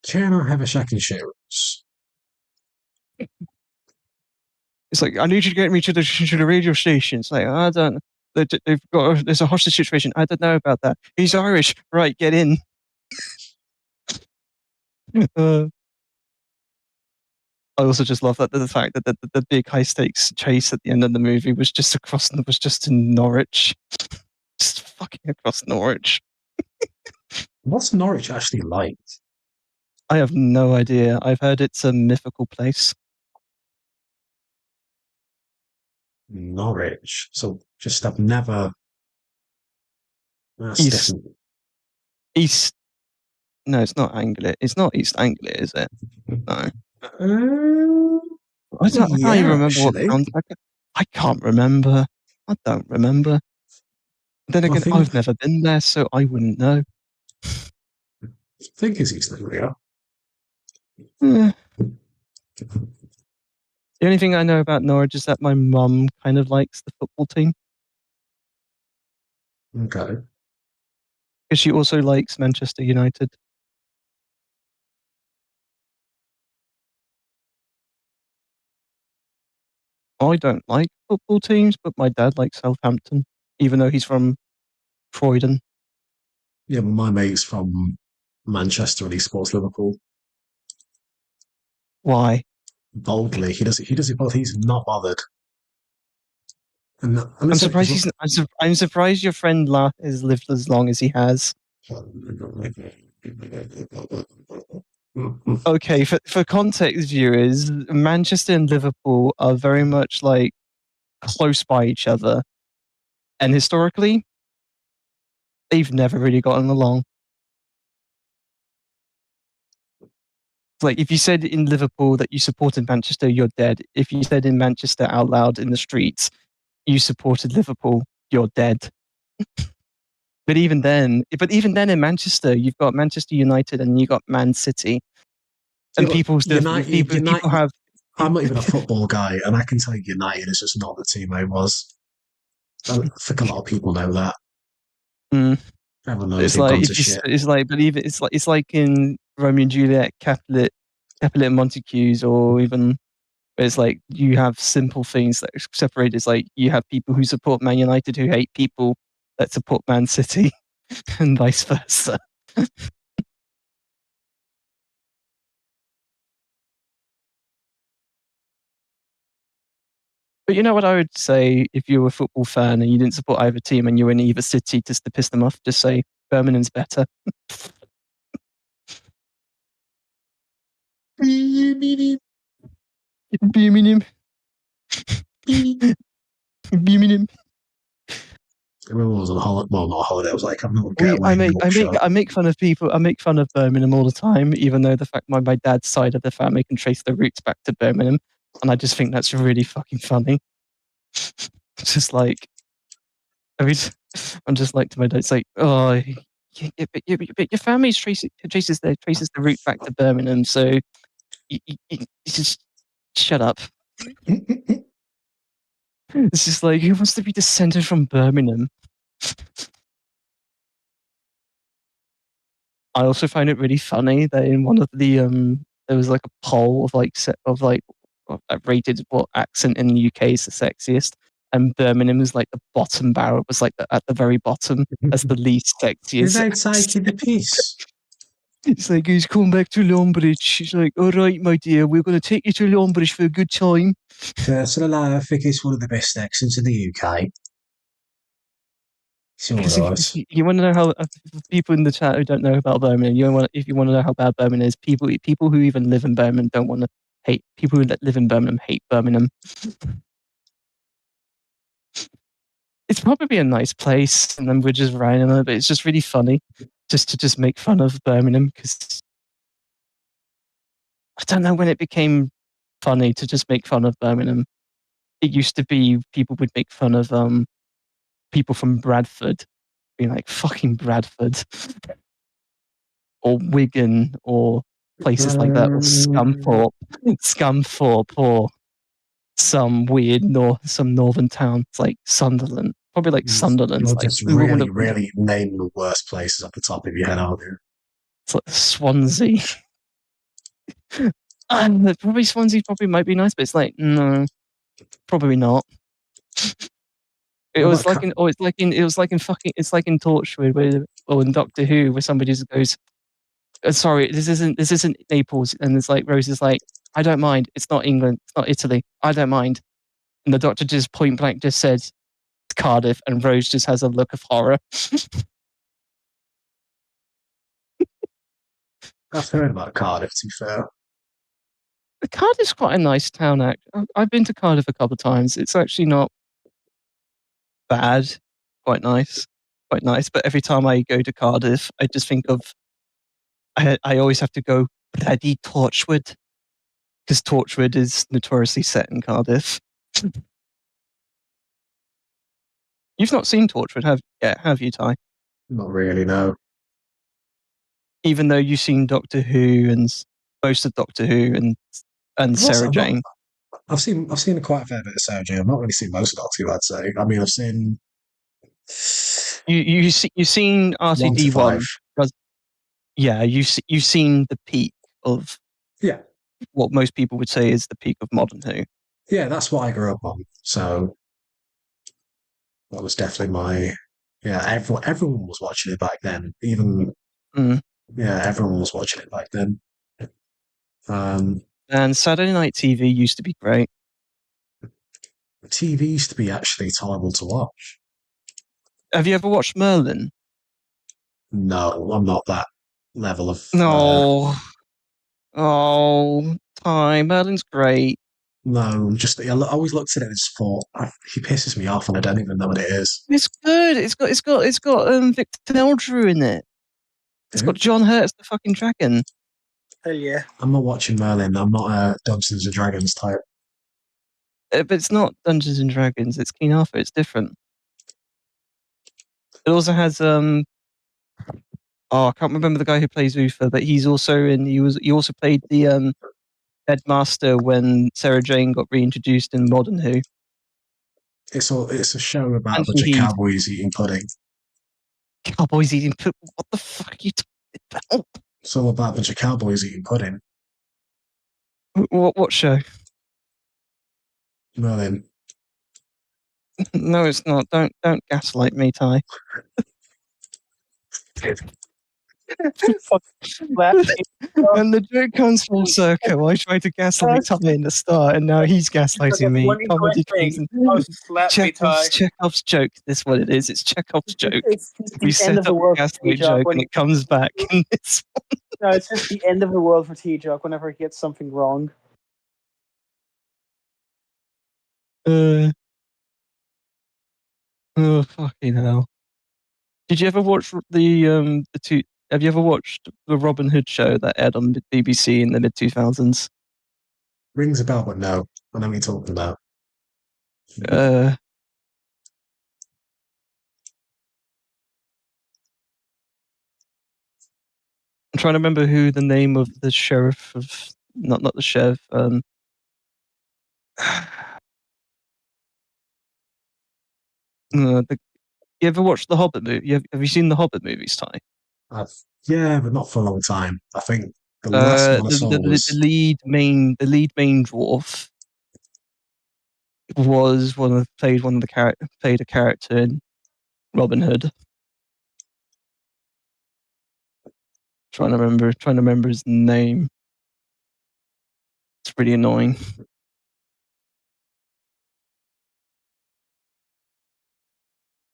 Can I have a shack insurance? It's like, I need you to get me to the radio station. It's like, I don't. There's a hostage situation. I don't know about that. He's Irish, right? Get in. I also just love the fact that the big high stakes chase at the end of the movie was just in Norwich, just fucking across Norwich. What's Norwich actually like? I have no idea. I've heard it's a mythical place. Norwich. So just I've never. That's East. different. East. No, it's not Anglia. It's not East Anglia, is it? No. I can't even remember what towns. I can't remember. I don't remember. Then again, I've never been there, so I wouldn't know. I think it's East Anglia. The only thing I know about Norwich is that my mum kind of likes the football team. Okay. Because she also likes Manchester United. I don't like football teams, but my dad likes Southampton, even though he's from Croydon. Yeah, but my mate's from Manchester and he supports Liverpool. Why? Boldly, he does it both. He's not bothered. And I'm surprised I'm surprised your friend has lived as long as he has. Okay, for context viewers, Manchester and Liverpool are very much like close by each other, and historically, they've never really gotten along. Like, if you said in Liverpool that you supported Manchester, you're dead. If you said in Manchester out loud in the streets, you supported Liverpool, you're dead. But even then in Manchester, you've got Manchester United and you've got Man City. And people have... I'm not even a football guy, and I can tell you United is just not the team I was. I think a lot of people know that. Everyone knows It's like in Romeo and Juliet, Capulet and Montagues, or even it's like you have simple things that separate. It's like you have people who support Man United who hate people that support Man City, and vice versa. But you know what I would say if you were a football fan and you didn't support either team and you were in either city just to piss them off? Just say Birmingham's better. Birmingham. Everyone was on holiday. Well, not holiday. I was like, I'm not I make fun of people. I make fun of Birmingham all the time, even though the fact my dad's side of the family can trace their roots back to Birmingham, and I just think that's really fucking funny. It's just like, I'm just like to my dad, it's like, oh, your family traces the root back to Birmingham, so you just shut up. It's just like, who wants to be descended from Birmingham? I also find it really funny that in one of the there was like a poll of that rated what accent in the UK is the sexiest, and Birmingham is like the bottom barrel, was like at the very bottom as the least sexiest. They're taking the piece. It's like, he's coming back to Longbridge. She's like, all right, my dear, we're going to take you to Longbridge for a good time. Personally, I think it's one of the best accents in the UK. It's all right. You want to know how people in the chat who don't know about Birmingham, if you want to know how bad Birmingham is, people who even live in Birmingham don't want to hate people who live in Birmingham hate Birmingham. It's probably a nice place, and then we're just riding on it, but it's just really funny just to make fun of Birmingham, because I don't know when it became funny to just make fun of Birmingham. It used to be people would make fun of people from Bradford, being like, fucking Bradford, or Wigan, or places like that, or Scunthorpe, or some weird some northern town. It's like Sunderland, probably like Sunderland. You're Like, just really naming the worst places off the top of your head, aren't you? It's like Swansea. Probably Swansea might be nice, but it's like, no, probably not. It was like in Torchwood, or in Doctor Who, where somebody just goes, sorry, this isn't Naples, and it's like Rose is like, I don't mind, it's not England, it's not Italy, I don't mind, and the Doctor just point blank just says it's Cardiff, and Rose just has a look of horror. I've heard about Cardiff, to be fair. Cardiff's quite a nice town, actually. I've been to Cardiff a couple of times. It's actually not bad. Quite nice. But every time I go to Cardiff, I just think of... I always have to go bloody Torchwood, because Torchwood is notoriously set in Cardiff. You've not seen Torchwood, have you, Ty? Not really, no. Even though you've seen Doctor Who and most of Doctor Who and Sarah Jane. I've seen quite a fair bit of Sarah Jane. I've not really seen most of Doctor Who, I'd say. I mean, I've seen... You've seen RTD1. Yeah, you've seen the peak of what most people would say is the peak of modern Who. Yeah, that's what I grew up on. So that was definitely my... Yeah, everyone was watching it back then. Even... Yeah, everyone was watching it back then. And Saturday Night TV used to be great. TV used to be actually tolerable to watch. Have you ever watched Merlin? No, I'm not that level of... No. Ty, Merlin's great. No, just I always looked at it and just thought, he pisses me off and I don't even know what it is. It's good. It's got Victor Meldrew in it. It's got John Hurt as the fucking dragon. Hell yeah. I'm not watching Merlin. I'm not a Dungeons and Dragons type. But it's not Dungeons and Dragons. It's King Arthur. It's different. It also has I can't remember the guy who plays Uther, but he's also he also played the headmaster when Sarah Jane got reintroduced in modern Who. It's a show about a bunch of cowboys eating pudding. Cowboys eating pudding? What the fuck are you talking about? It's all about a bunch of cowboys eating pudding. What show? Merlin. No, it's not. Don't gaslight me, Ty. And the joke comes full circle. I tried to gaslight Ty in the start, and now he's gaslighting me. Comedy comes in. Chekhov's joke. This is what it is. It's Chekhov's joke. We set up a gaslight joke, and it comes back in this one. No, it's just the end of the world for T-Jock whenever he gets something wrong. Oh, fucking hell. Did you ever watch the two... Have you ever watched the Robin Hood show that aired on the BBC in the mid-2000s? Rings a bell, but no. I know what you're talking about. I'm trying to remember who the name of the sheriff of... Not the sheriff. You ever watched the Hobbit movie? Have you seen the Hobbit movies, Ty? Yeah, but not for a long time. I think the last one I saw was... the lead main dwarf was played a character in Robin Hood. Trying to remember his name. It's pretty annoying.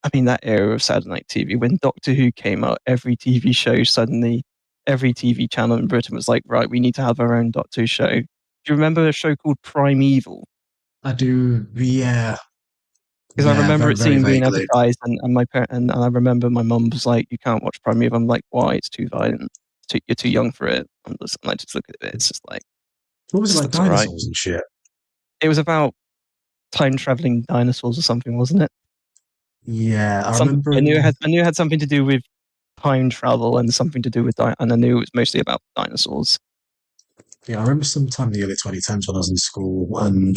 I mean, that era of Saturday Night TV, when Doctor Who came out, every TV channel in Britain was like, right, we need to have our own Doctor Who show. Do you remember a show called Primeval? I do, yeah. Because I remember it being vaguely. advertised, and my parent and I remember my mum was like, "You can't watch Primeval." I'm like, "Why? It's too violent. You're too young for it." I just look at it. It's just like, What was it, like dinosaurs right. and shit? It was about time traveling dinosaurs or something, wasn't it? Yeah, I remember. I knew it had something to do with time travel and something to do with and I knew it was mostly about dinosaurs. Yeah, I remember sometime in the early 2010s when I was in school, and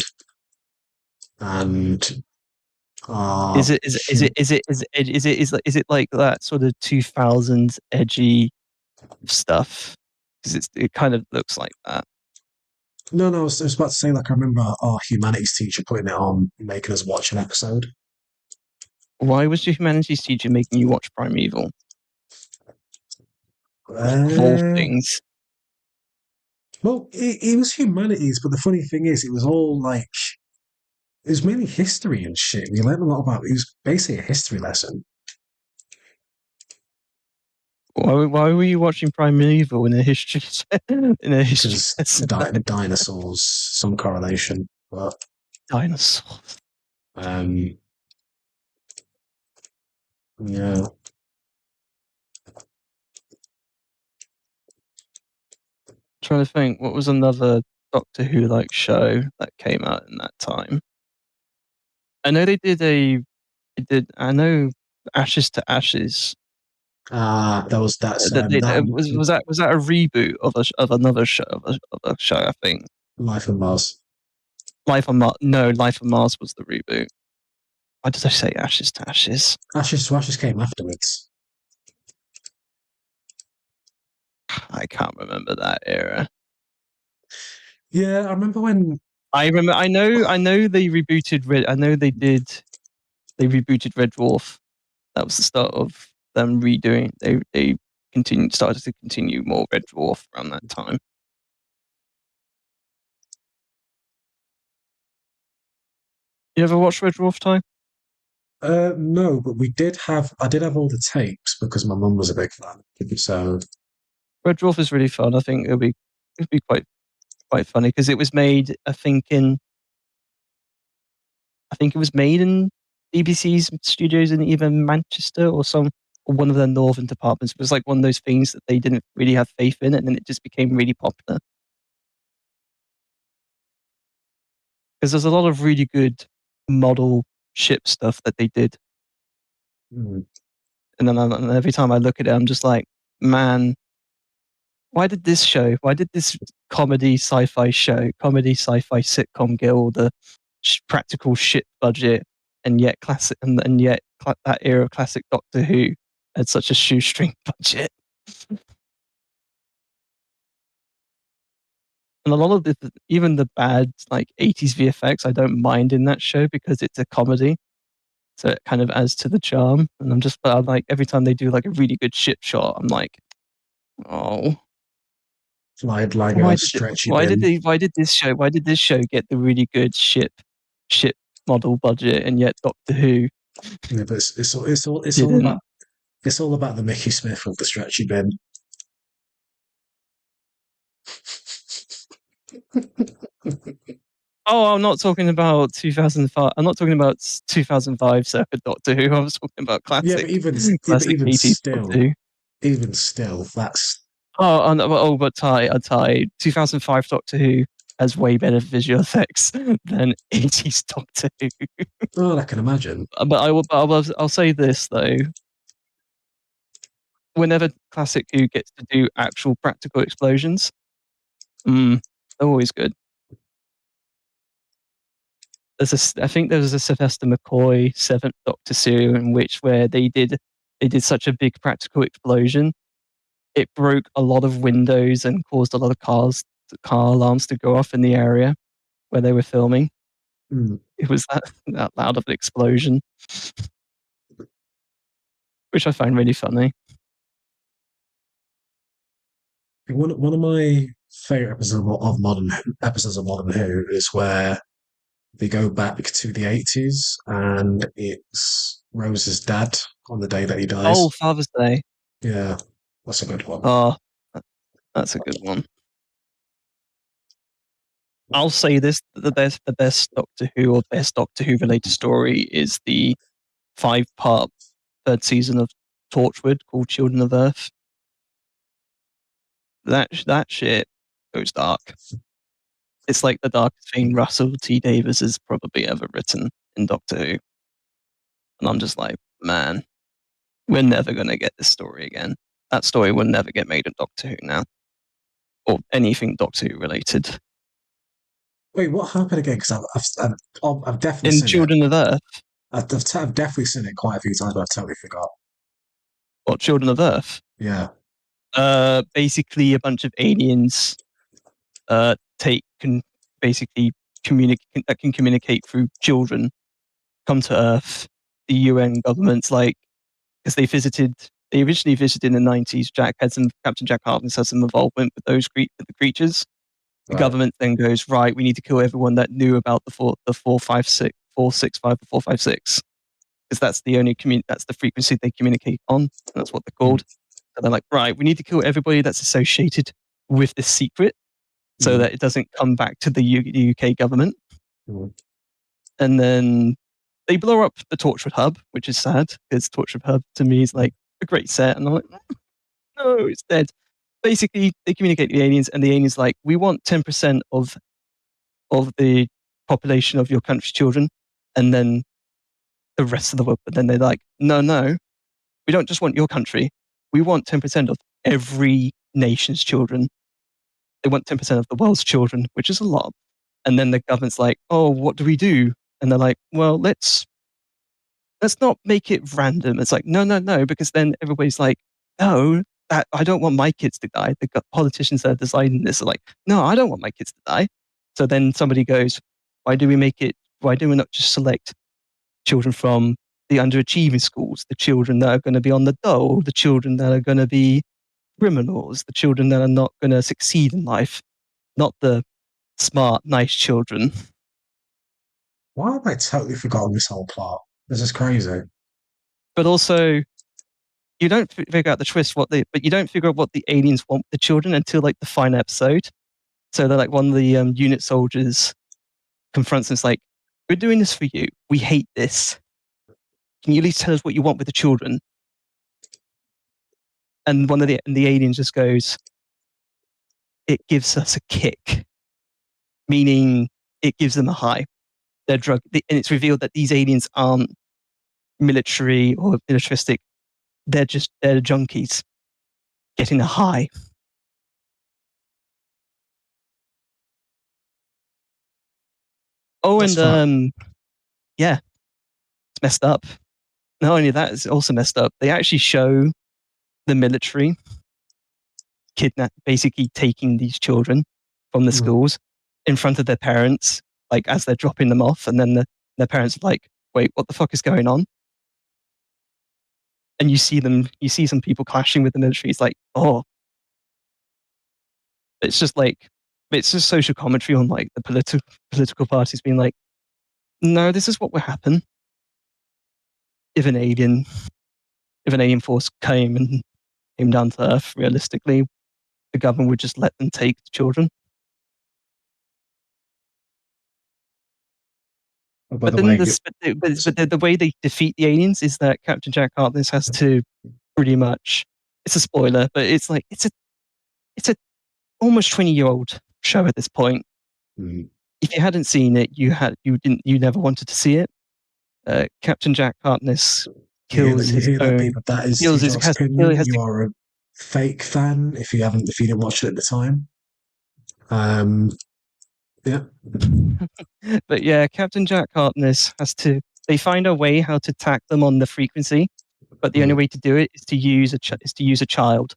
is it like that sort of 2000s edgy stuff? Because it kind of looks like that. No, I was about to say, like, I remember our humanities teacher putting it on, making us watch an episode. Why was your humanities teacher making you watch Primeval? Of all things. Well, it was humanities, but the funny thing is, it was all like, it was mainly history and shit. We learned a lot about, it was basically a history lesson. Why were you watching Primeval in a history? Because dinosaurs, some correlation, but dinosaurs. Yeah. Trying to think, what was another Doctor Who like show that came out in that time? I know I know Ashes to Ashes. That was was that a reboot of another show of a show, I think. Life on Mars. Life on Mars was the reboot. Why did I say Ashes to Ashes? Ashes to Ashes came afterwards. I can't remember that era. Yeah, I remember when. I know they rebooted Red. I know they did. They rebooted Red Dwarf. That was the start of them redoing. They started to continue more Red Dwarf around that time. You ever watched Red Dwarf time? No, but I did have all the tapes because my mum was a big fan. So Red Dwarf is really fun. I think it'd be quite funny because it was made, I think it was made in BBC's studios in either Manchester or one of their northern departments. It was like one of those things that they didn't really have faith in, and then it just became really popular. Because there's a lot of really good model ship stuff that they did. Mm. And then every time I look at it, I'm just like, man, why did this comedy sci-fi sitcom get all the practical shit budget, and yet that era of classic Doctor Who had such a shoestring budget? And a lot of even the bad like 80s VFX, I don't mind in that show because it's a comedy, so it kind of adds to the charm. And I'm like, every time they do like a really good ship shot, I'm like, oh. Why did this show get the really good ship model budget, and yet Doctor Who? Yeah, but it's all about the Mickey Smith of the stretchy bin. Oh, I'm not talking about 2005. I'm not talking about 2005 circa Doctor Who. I was talking about classic. Yeah, but even 80s Doctor Who. Even still, that's. But Ty, 2005 Doctor Who has way better visual effects than 80s Doctor Who. Oh, I can imagine. But I'll say this though. Whenever classic Who gets to do actual practical explosions, they're always good. I think there was a Sylvester McCoy 7th Doctor serial in where they did such a big practical explosion, it broke a lot of windows and caused a lot of car alarms to go off in the area where they were filming. It was that loud of an explosion, which I find really funny. One of my favorite episodes of Modern Who is where they go back to the 80s and it's Rose's dad on the day that he dies. Oh, Father's Day. Yeah, that's a good one. Oh, that's a good one. I'll say this: the best Doctor Who or best Doctor Who related story is the 5-part third season of Torchwood called Children of Earth. That shit goes dark. It's like the darkest thing Russell T Davies has probably ever written in Doctor Who. And I'm just like, man, we're never going to get this story again. That story will never get made in Doctor Who now. Or anything Doctor Who related. Wait, what happened again? Because I've definitely In seen Children of Earth. I've definitely seen it quite a few times, but I've totally forgot. What, Children of Earth? Yeah. Basically a bunch of aliens can basically communicate through children, come to Earth. The UN government's like, because they originally visited in the 90s. Captain Jack Harkness had some involvement with those creatures. The government then goes, right, we need to kill everyone that knew about the 465 or 456, because that's the frequency they communicate on. That's what they're called. So they're like, right, we need to kill everybody that's associated with this secret, so that it doesn't come back to the UK government. And then they blow up the Torchwood hub, which is sad, because Torchwood hub to me is like a great set, and I'm like, no, it's dead. Basically, they communicate with the aliens, and the aliens like, we want 10% of the population of your country's children, and then the rest of the world. But then they're like, no, we don't just want your country. We want 10% of every nation's children. They want 10% of the world's children, which is a lot. And then the government's like, oh, what do we do? And they're like, well, let's not make it random. It's like, no, because then everybody's like, no, I don't want my kids to die. The politicians that are deciding this are like, no, I don't want my kids to die. So then somebody goes, why do we not just select children from the underachieving schools, the children that are going to be on the dole, the children that are going to be criminals, the children that are not going to succeed in life, not the smart, nice children. Why have I totally forgotten this whole plot? This is crazy. But also, you don't figure out the twist, but you don't figure out what the aliens want with the children until like the final episode. So they're like, one of the unit soldiers confronts them. It's like, we're doing this for you. We hate this. Can you at least tell us what you want with the children? And one of the aliens just goes, it gives us a kick, meaning it gives them a high. They're drug, and it's revealed that these aliens aren't military or militaristic. They're junkies getting a high. Oh, that's and yeah, it's messed up. Not only that, it's also messed up. They actually show the military basically taking these children from the schools in front of their parents, like as they're dropping them off, and then their parents are like, wait, what the fuck is going on? And you see some people clashing with the military. It's like, oh, it's just social commentary on like the political parties being like, no, this is what would happen if an alien force came down to Earth. Realistically, the government would just let them take the children. But then the way they defeat the aliens is that Captain Jack Harkness has to pretty much, it's a spoiler, but it's like it's a almost 20-year-old show at this point. If you hadn't seen it, you never wanted to see it. Captain Jack Harkness kills his own. That is your opinion. You are a fake fan if you didn't watch it at the time. Yeah. But yeah, Captain Jack Harkness they find a way how to tack them on the frequency, but the only way to do it is to use a child.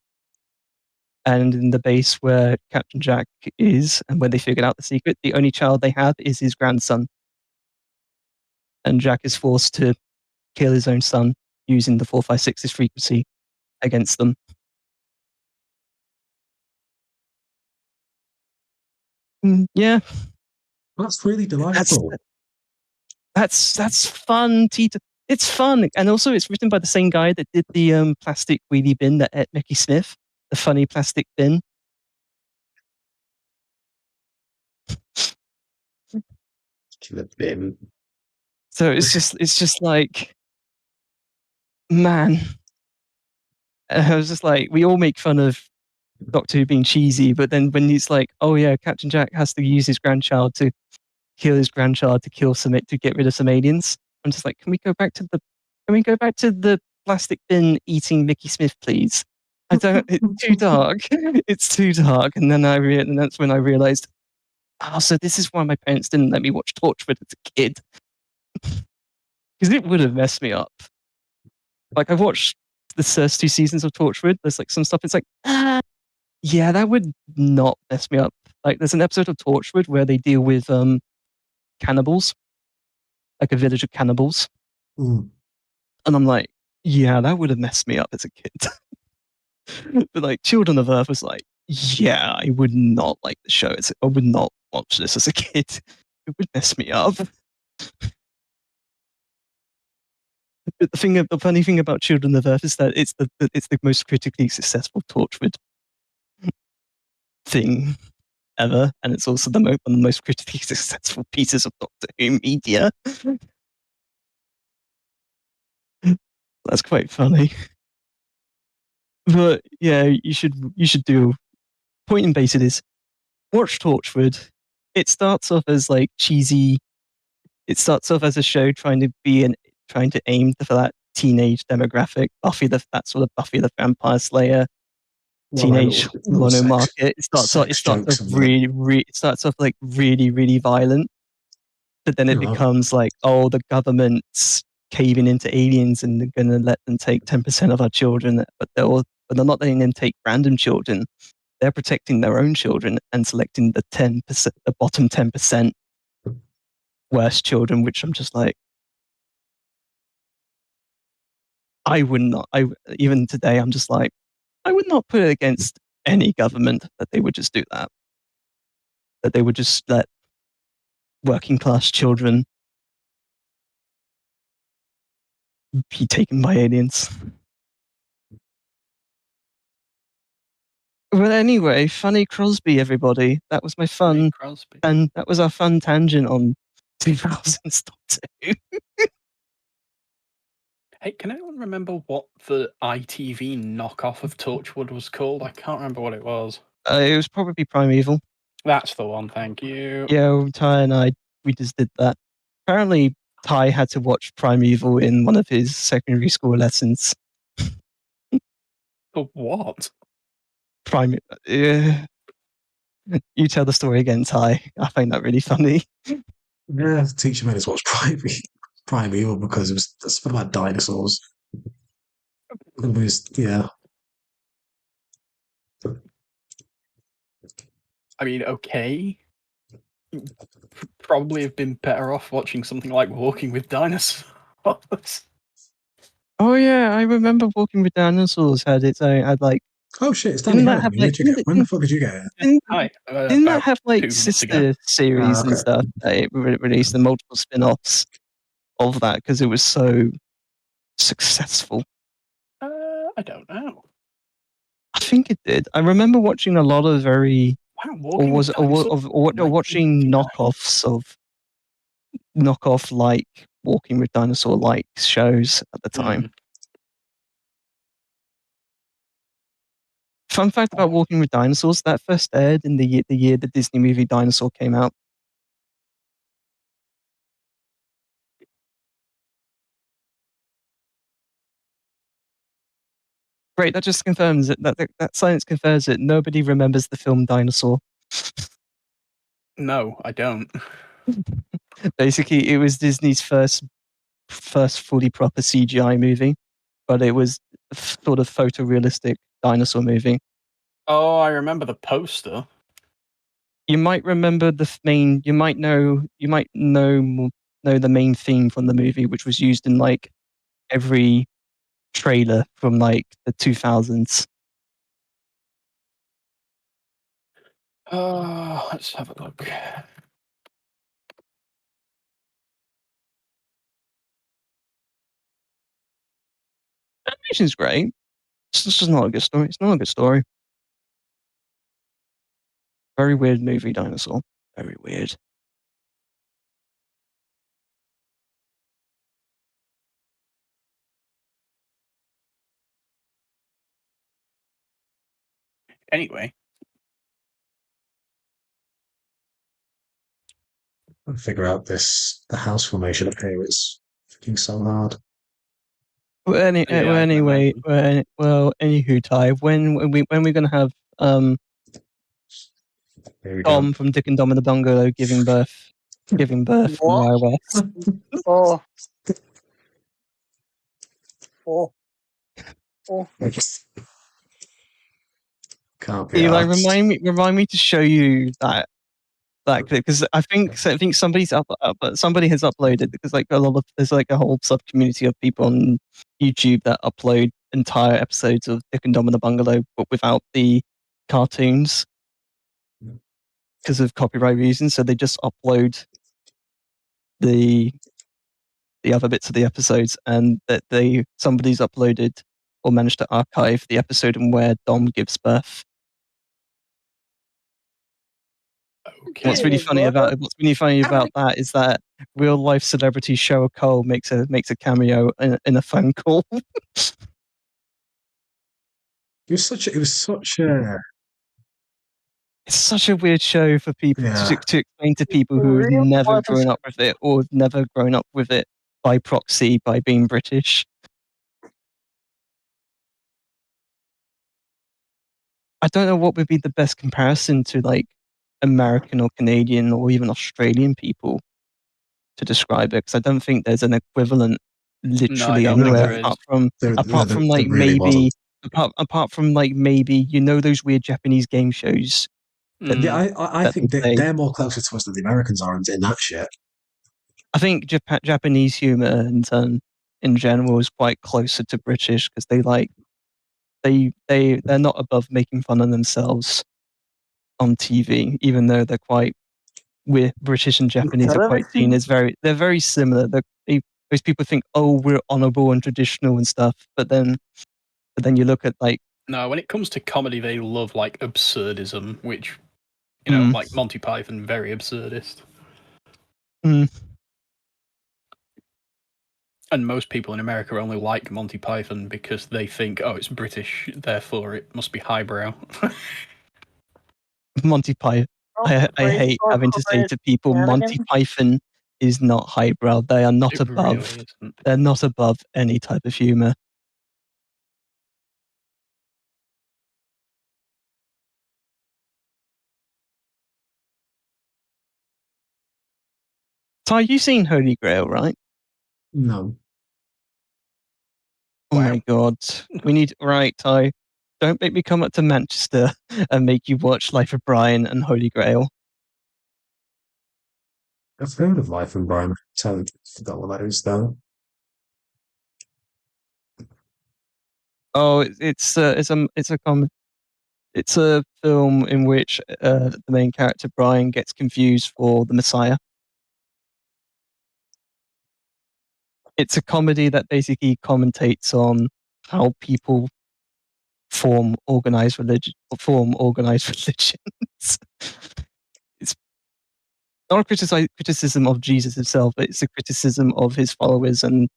And in the base where Captain Jack is, and when they figured out the secret, the only child they have is his grandson. and Jack is forced to kill his own son using the 456's frequency against them. Yeah, That's really delightful. that's fun. It's fun, and also it's written by the same guy that did the plastic wheelie bin that ate Mickey Smith, the funny plastic bin. The bin. So it's just like, man. I was just like, we all make fun of Doctor Who being cheesy, but then when he's like, oh yeah, Captain Jack has to use his grandchild to kill his grandchild to get rid of some aliens. I'm just like, can we go back to the plastic bin eating Mickey Smith, please? I don't. It's too dark. It's too dark. And then and that's when I realized, oh, so this is why my parents didn't let me watch Torchwood as a kid, because it would have messed me up. Like, I watched the first 2 seasons of Torchwood. There's like some stuff. It's like, yeah, that would not mess me up. Like, there's an episode of Torchwood where they deal with cannibals, like a village of cannibals. Mm. And I'm like, yeah, that would have messed me up as a kid. But like, Children of Earth was like, yeah, I would not like the show. I would not watch this as a kid. It would mess me up. But the funny thing about Children of Earth is that it's the most critically successful Torchwood thing ever, and it's also one of the most critically successful pieces of Doctor Who media. That's quite funny. But yeah, you should do. Point and base it is, watch Torchwood. It starts off as like cheesy. It starts off as a show trying to aim for that teenage demographic, that sort of Buffy the Vampire Slayer, teenage mono market. It starts off like really, really violent, but then it becomes like, oh, the government's caving into aliens and they're going to let them take 10% of our children, but they're not letting them take random children. They're protecting their own children and selecting the 10%, the bottom 10% worst children, which I'm just like, even today, I'm just like, I would not put it against any government that they would just do that. That they would just let working class children be taken by aliens. But anyway, funny Crosby, everybody. That was my fun, Crosby. and that was our fun tangent on 2000s Doctor Who. Hey, can anyone remember what the ITV knockoff of Torchwood was called? I can't remember what it was. It was probably Primeval. That's the one, thank you. Yeah, Ty and I, we just did that. Apparently, Ty had to watch Primeval in one of his secondary school lessons. What? You tell the story again, Ty. I find that really funny. Yeah, the teacher made us watch Primeval because it's about dinosaurs. It was, yeah. I mean, okay. Probably have been better off watching something like Walking with Dinosaurs. Oh yeah, I remember Walking with Dinosaurs had its own. Had like, oh shit, it's Danny Harriman. When the fuck did you get it? Didn't that have like sister series and stuff? They released and multiple spin-offs of that because it was so successful. I don't know. I think it did. I remember watching a lot of watching knockoffs of like Walking with Dinosaur like shows at the time. Fun fact about Walking with Dinosaurs: that first aired in the year the Disney movie Dinosaur came out. Great, that just confirms it. That science confirms it. Nobody remembers the film Dinosaur. No, I don't. Basically, it was Disney's first fully proper CGI movie, but it was a sort of photorealistic dinosaur movie. Oh, I remember the poster. You might remember the main. You might know know the main theme from the movie, which was used in like every trailer from like the 2000s. Let's have a look. Animation's great. It's just not a good story. It's not a good story. Very weird movie, Dinosaur. Very weird. Anyway, I'll figure out the house formation up here. It's fucking so hard. Well, Yeah, I can anyway, anywho, Ty, when we're gonna have Here we go. Dom from Dick and Dom in the Bungalow giving birth from What? iOS? Oh. Can't be Eli, arsed. remind me to show you that clip, because I think somebody has uploaded, because like there's like a whole sub community of people on YouTube that upload entire episodes of Dick and Dom in the Bungalow but without the cartoons because of copyright reasons. So they just upload the other bits of the episodes, and that somebody's uploaded or managed to archive the episode in where Dom gives birth. okay. What's really funny about that is that real life celebrity Cheryl Cole makes a cameo in a phone call. It was such a It's such a weird show for people Yeah. to explain to people who have Real never life grown up with it or have never grown up with it by proxy by being British. I don't know what would be the best comparison to like American or Canadian or even Australian people to describe it, because I don't think there's an equivalent literally don't think anywhere there apart is. from There like really maybe wasn't. apart from like maybe those weird Japanese game shows. Yeah, I that think they play. they're more closer to us than the Americans are in that shit. I think Japanese humor in general is quite closer to British, because they're not above making fun of themselves on TV, even though they're quite British and Japanese are quite seen as they're very similar. Most people think, oh, we're honorable and traditional and stuff, but then you look at like No, when it comes to comedy, they love like absurdism, which like Monty Python, very absurdist. And most people in America only like Monty Python because they think, oh, it's British, therefore it must be highbrow. Monty Python. I hate having to say to people, Monty Python is not highbrow. They are not above. Really isn't. They're not above any type of humor. Ty, you seen Holy Grail, right? No. Oh my god. We need Ty. Don't make me come up to Manchester and make you watch Life of Brian and Holy Grail. I've heard of Life and Brian. I forgot what that is though. Oh, it's a film in which the main character Brian gets confused for the Messiah. It's a comedy that basically commentates on how people form organized religions. It's not a criticism of Jesus himself, but it's a criticism of his followers and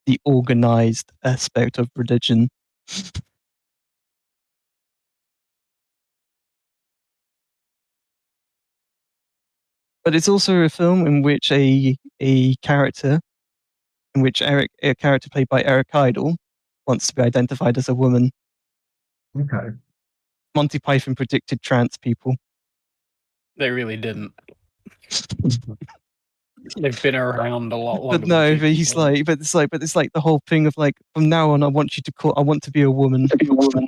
the organized aspect of religion. But it's also a film in which a character played by Eric Idle wants to be identified as a woman. Okay. Monty Python predicted trans people. They really didn't. They've been around a lot longer. But no, but it's like the whole thing of like, from now on, I want to be a woman.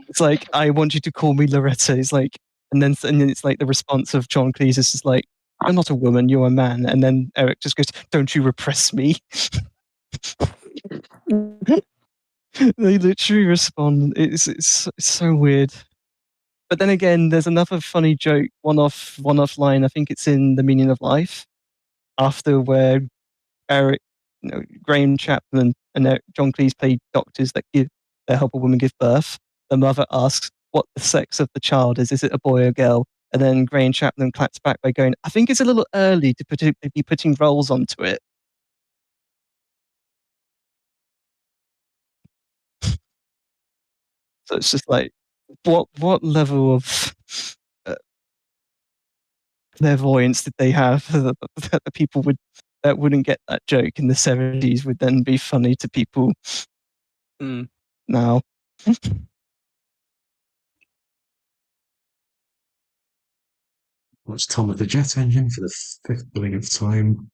It's like, I want you to call me Loretta. It's like, and then it's like the response of John Cleese is just like, You're not a woman, you're a man. And then Eric just goes, don't you repress me. They literally respond. It's so weird. But then again, there's another funny joke, one-off line. I think it's in The Meaning of Life, after where Eric, Graham Chapman and John Cleese play doctors that help a woman give birth. The mother asks what the sex of the child is. Is it a boy or girl? And then Graham Chapman claps back by going, I think it's a little early to be putting roles onto it. So it's just like, what level of clairvoyance did they have that the people that wouldn't get that joke in the 70s would then be funny to people now? Watch Tom with the jet engine for the 5th billionth time.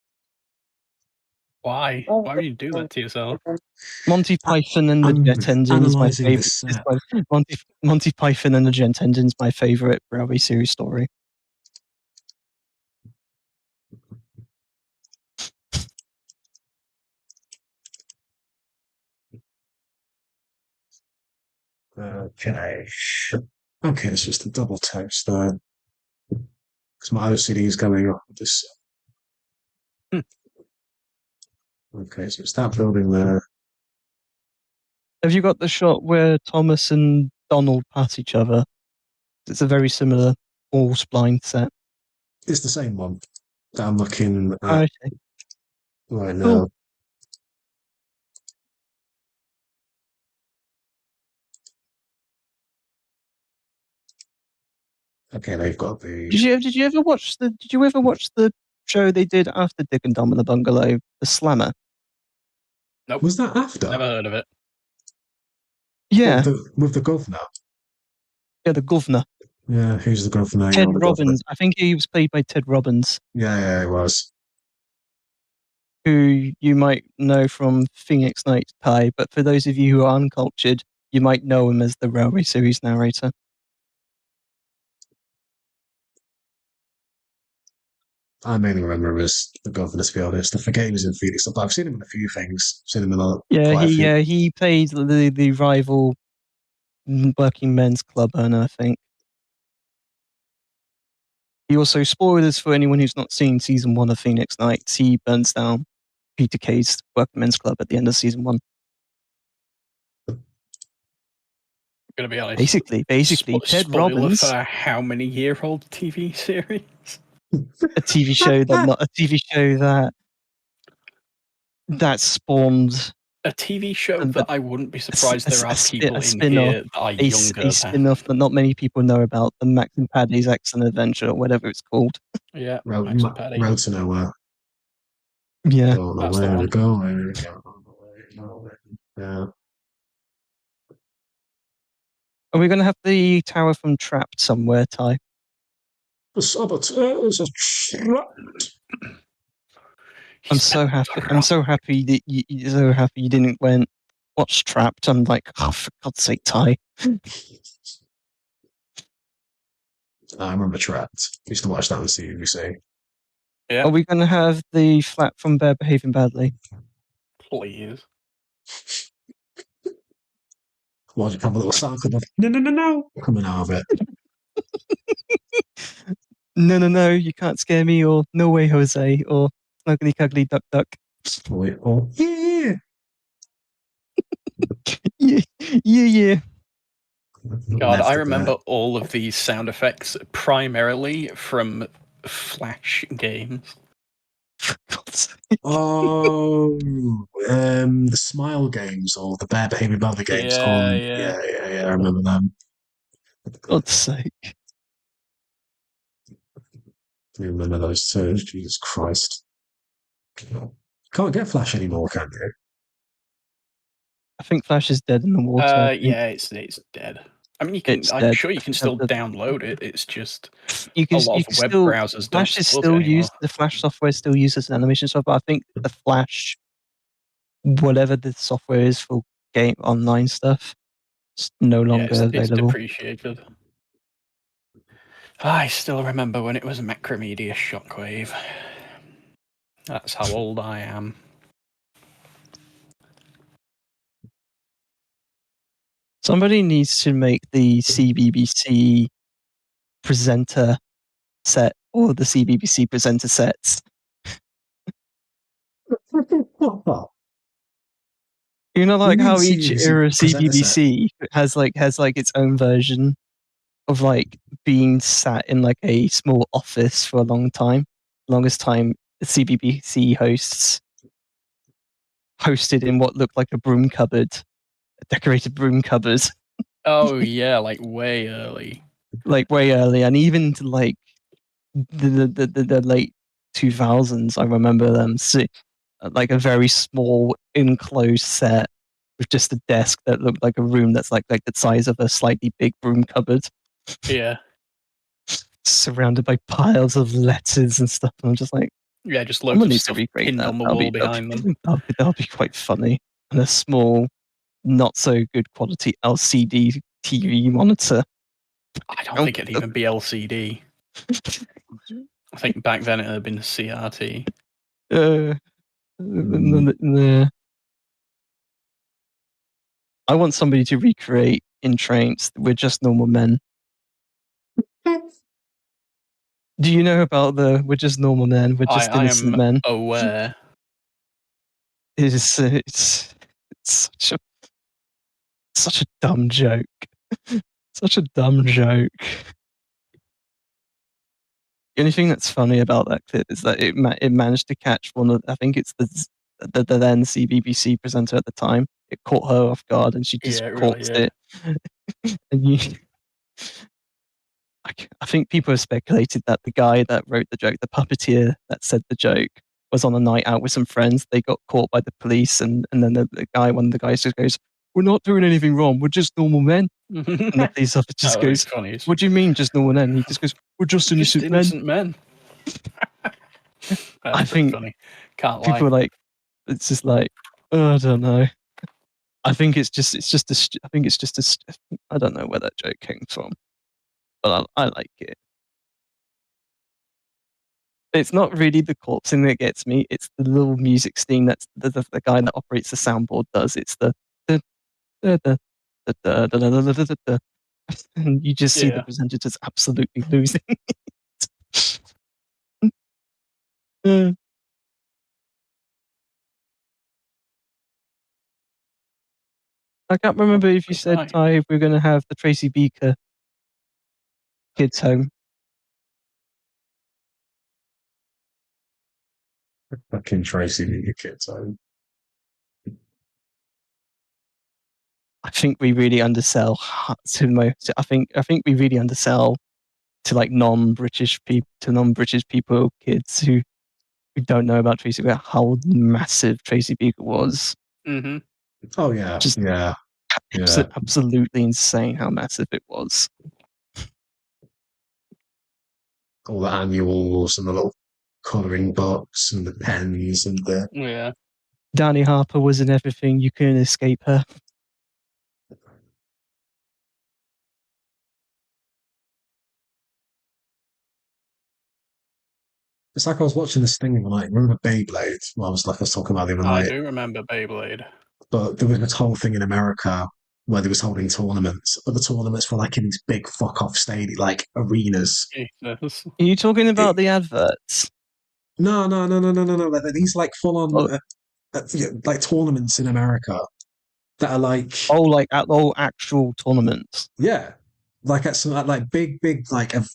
Why? Why would you do that to yourself? Monty Python and the I'm Jet Engine is my analysing favorite. this set. Monty Python and the Jet Engine is my favorite railway series story. Okay. Okay, it's just a double text there. Because my OCD is going off with this. Okay, so it's that building there. Have you got the shot where Thomas and Donald pass each other? It's a very similar all spline set. It's the same one that I'm looking at Okay. right now. Cool. Okay, they've got the. Did you ever watch the show they did after Dick and Dom in the Bungalow, The Slammer? Nope. Was that after? Never heard of it. Yeah. With the governor. Yeah, the governor. Yeah, who's the governor? Ted Robbins. I think he was played by Ted Robbins. Yeah, he was. Who you might know from Phoenix Night Pie, but for those of you who are uncultured, you might know him as the Railway Series narrator. I mainly remember him as the governor, to be honest. I forget he was in Phoenix, but I've seen him in a few things. I've seen him in He played the rival working men's club owner, I think. He also, spoilers for anyone who's not seen season 1 of Phoenix Nights, he burns down Peter Kay's working men's club at the end of season 1. I'm gonna be honest. Basically, Ted spoiler Robbins. For how many year-old TV series? A TV show that spawned a TV show that I wouldn't be surprised there are people in here that are younger. A spin-off that not many people know about, the Max and Paddy's Excellent Adventure, or whatever it's called. Yeah, Road to Nowhere. Yeah, don't know where to go. Yeah. Are we going to have the tower from Trapped somewhere, Ty? The saboteurs are trapped. I'm so happy that you didn't watch Trapped. I'm like, oh, for God's sake, Ty. I remember Trapped. I used to watch that on CBC. Yeah. Are we going to have the flat from Bear Behaving Badly? Please. Why'd you have a little sound of no coming out of it? No, you can't scare me, or no way, Jose, or snuggly cuggly duck duck. Oh, yeah. Yeah. God, I remember all of these sound effects primarily from Flash games. For God's sake. Oh, the Smile games or the Bear Behaving Badly games. Yeah. I remember them. For God's sake. I remember those two. Jesus Christ. Can't get Flash anymore, can you? I think Flash is dead in the water. Yeah, it's dead. I mean, I'm sure you can still download it. It's just a lot of web browsers don't support it anymore. The Flash software is still used as an animation software. I think the Flash, whatever the software is for game online stuff, it's no longer available. It's depreciated. I still remember when it was Macromedia Shockwave. That's how old I am. Somebody needs to make the CBBC presenter set or the CBBC presenter sets. You know, like how each era of CBBC has its own version of like being sat in like a small office for a long time. Longest time, the CBBC hosts hosted in what looked like a broom cupboard, a decorated broom cupboard. Oh yeah, like way early. Like way early, and even to like the late 2000s, I remember them like a very small enclosed set with just a desk that looked like a room that's like the size of a slightly big broom cupboard. Yeah. Surrounded by piles of letters and stuff. And I'm just like, yeah, just loads of stuff pinned on the wall behind them. That'll be quite funny. And a small, not so good quality LCD TV monitor. I don't think it'd even be LCD. I think back then it had been CRT. I want somebody to recreate in Trains We're Just Normal Men. Do you know about the We're Just Normal Men, We're Just Innocent Men? I am aware. It's such a dumb joke. Such a dumb joke. The only thing that's funny about that clip is that it managed to catch one of, I think it's the then CBBC presenter at the time. It caught her off guard, and she just corked it. And I think people have speculated that the guy that wrote the joke, the puppeteer that said the joke, was on a night out with some friends. They got caught by the police, and then one of the guys just goes, "We're not doing anything wrong. We're just normal men." And the police officer just goes, "What do you mean, just normal men?" And he just goes, "We're just innocent men." I think funny. Can't lie. People are like, it's just like, oh, I don't know. I think it's just I don't know where that joke came from, but I like it. It's not really the corpsing that gets me. It's the little music scheme that's the guy that operates the soundboard does. It's and you just see the presenter just absolutely losing it. I can't remember if you said, Ty, we're going to have the Tracy Beaker kids home. Fucking Tracy Beaker kids home. I think we really undersell I think we really undersell to like non-British people, kids who don't know about Tracy Beaker, how massive Tracy Beaker was. Mm-hmm. Oh yeah, just absolutely insane how massive it was. All the annuals and the little colouring books and the pens and the Danny Harper was in everything. You couldn't escape her. It's like I was watching this thing the other night. Remember Beyblade? Well, I was talking about the other night. I do remember Beyblade. But there was this whole thing in America where they was holding tournaments, but the tournaments were like in these big fuck off stadium, like arenas. Jesus. Are you talking about the adverts? No. These like full on like tournaments in America that are like actual tournaments. Yeah, like at some like big like a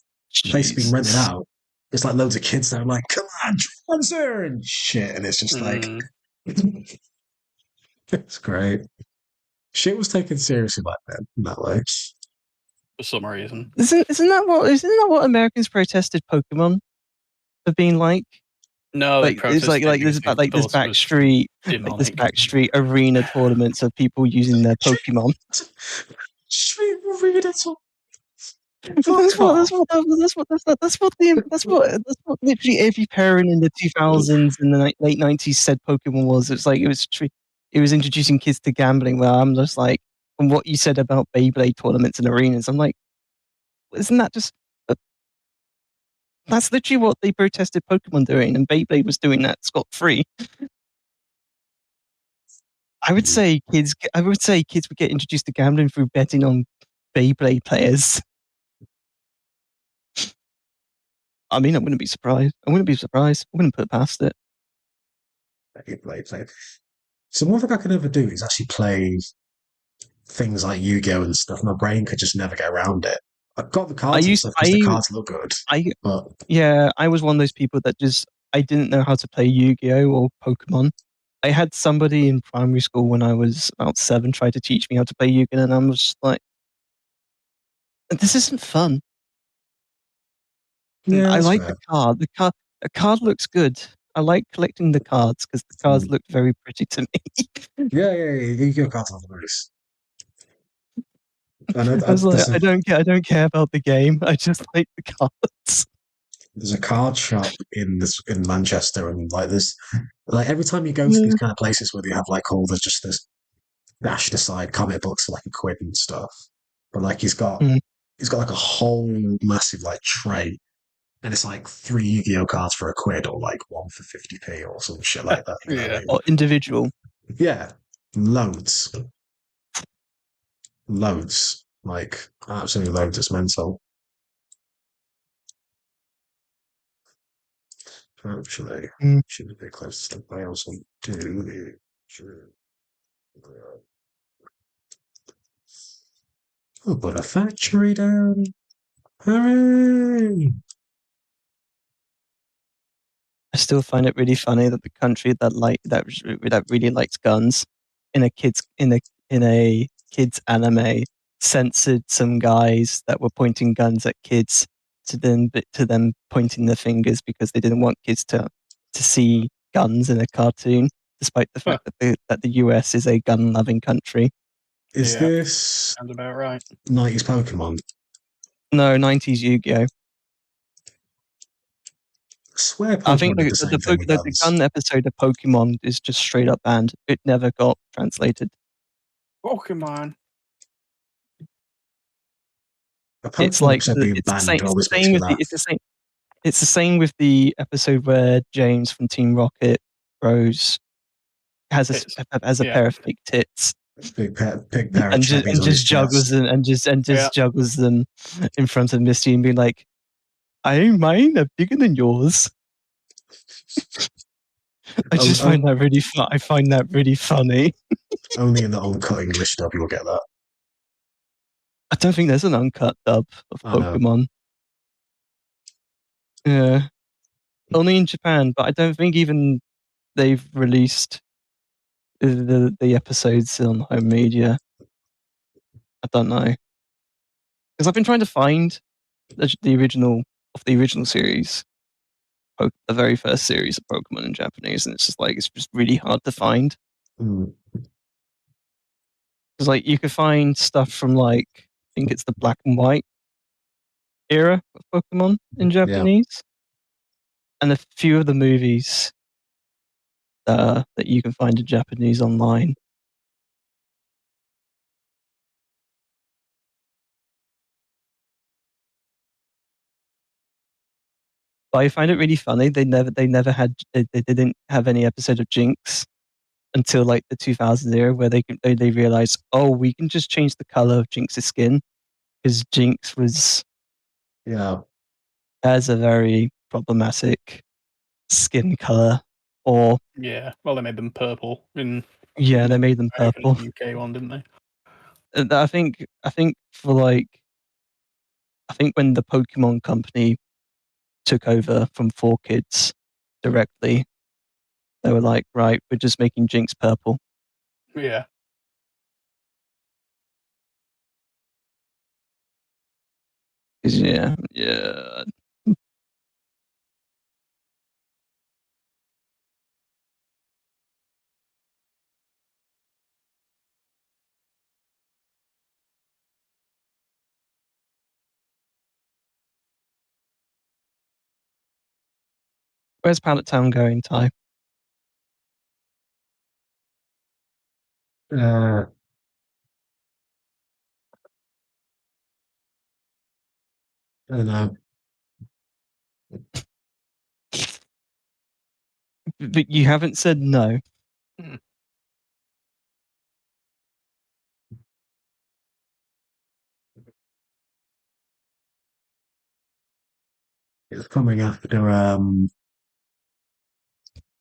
place being rented out. It's like loads of kids that are like, "Come on, sponsor!" and shit, and it's just like. It's great. Shit was taken seriously back then, in that way. For some reason. Isn't that what Americans protested Pokemon for being like? No, like it's like this backstreet arena tournaments of people using their Pokemon. Street arena That's what literally every parent in the 2000s and the late 90s said Pokemon was. It's like it was introducing kids to gambling. Where I'm just like, from what you said about Beyblade tournaments and arenas, I'm like, isn't that just That's literally what they protested Pokemon doing, and Beyblade was doing that scot-free. I would say kids would get introduced to gambling through betting on Beyblade players. I mean, I wouldn't be surprised. I wouldn't put it past it. Beyblade. So one thing I could never do is actually play things like Yu-Gi-Oh and stuff. My brain could just never get around it. I've got the cards and stuff because the cards look good. I was one of those people that I didn't know how to play Yu-Gi-Oh or Pokemon. I had somebody in primary school when I was about 7 try to teach me how to play Yu-Gi-Oh, and I was just like, this isn't fun. Yeah, I like the card. The card looks good. I like collecting the cards because the cards look very pretty to me. Yeah, Yu-Gi-Oh cards are nice. I don't care about the game. I just like the cards. There's a card shop in Manchester, and every time you go to these kind of places where they have there's just this dashed aside comic books for £1 and stuff. But he's got a whole massive tray, and it's 3 Yu-Gi-Oh cards for £1 or 1 for 50p or some shit like that. You know what I mean? Or individual. Yeah, loads. Absolutely loads. It's mental. Actually, should be close to the Wales and do. Oh, put a factory down. Hooray! I still find it really funny that the country that really likes guns in a kids anime censored some guys that were pointing guns at kids to them pointing their fingers because they didn't want kids to see guns in a cartoon, despite the fact that the US is a gun-loving country. Is this sounds about right? 90s Pokemon? No, 90s Yu-Gi-Oh. I think the gun episode of Pokemon is just straight up banned. It never got translated. Pokemon. It's like it's the same with the episode where James from Team Rocket Rose has a pair of fake tits. Big pair and just juggles them in front of Misty and being like, mine are bigger than yours. I just find that really fun. I find that really funny. Only in the uncut English dub you'll get that. I don't think there's an uncut dub of Pokemon. Yeah, only in Japan, but I don't think even they've released the episodes on home media. I don't know, because I've been trying to find the original series, the very first series of Pokemon in Japanese, and it's just really hard to find. Because you could find stuff from I think it's the Black and White era of Pokemon in Japanese, and a few of the movies that you can find in Japanese online. But I find it really funny. They didn't have any episode of Jinx until the 2000s era, where they realized, we can just change the color of Jinx's skin, because Jinx has a very problematic skin color. Well, they made them purple in. Yeah, they made them purple. UK one, didn't they? I think when the Pokemon company took over from 4Kids directly, they were like, right, we're just making Jinx purple. Yeah. Yeah. Where's Pallet Town going, Ty? I don't know. But you haven't said no. It's coming after,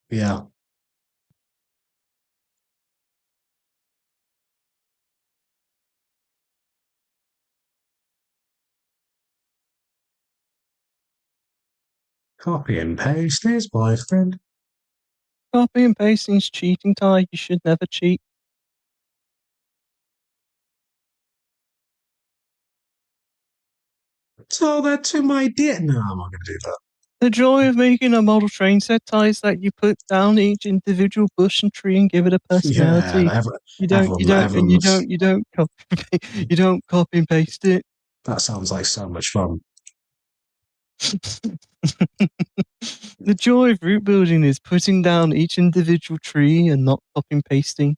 yeah. Copy and paste his boyfriend. Copy and pasting is cheating, Ty. You should never cheat. Tell that to my dear. No, I'm not going to do that. The joy of making a model train set, Ty, is that you put down each individual bush and tree and give it a personality. Yeah, you don't copy and paste it. That sounds like so much fun. The joy of root building is putting down each individual tree and not copy and pasting.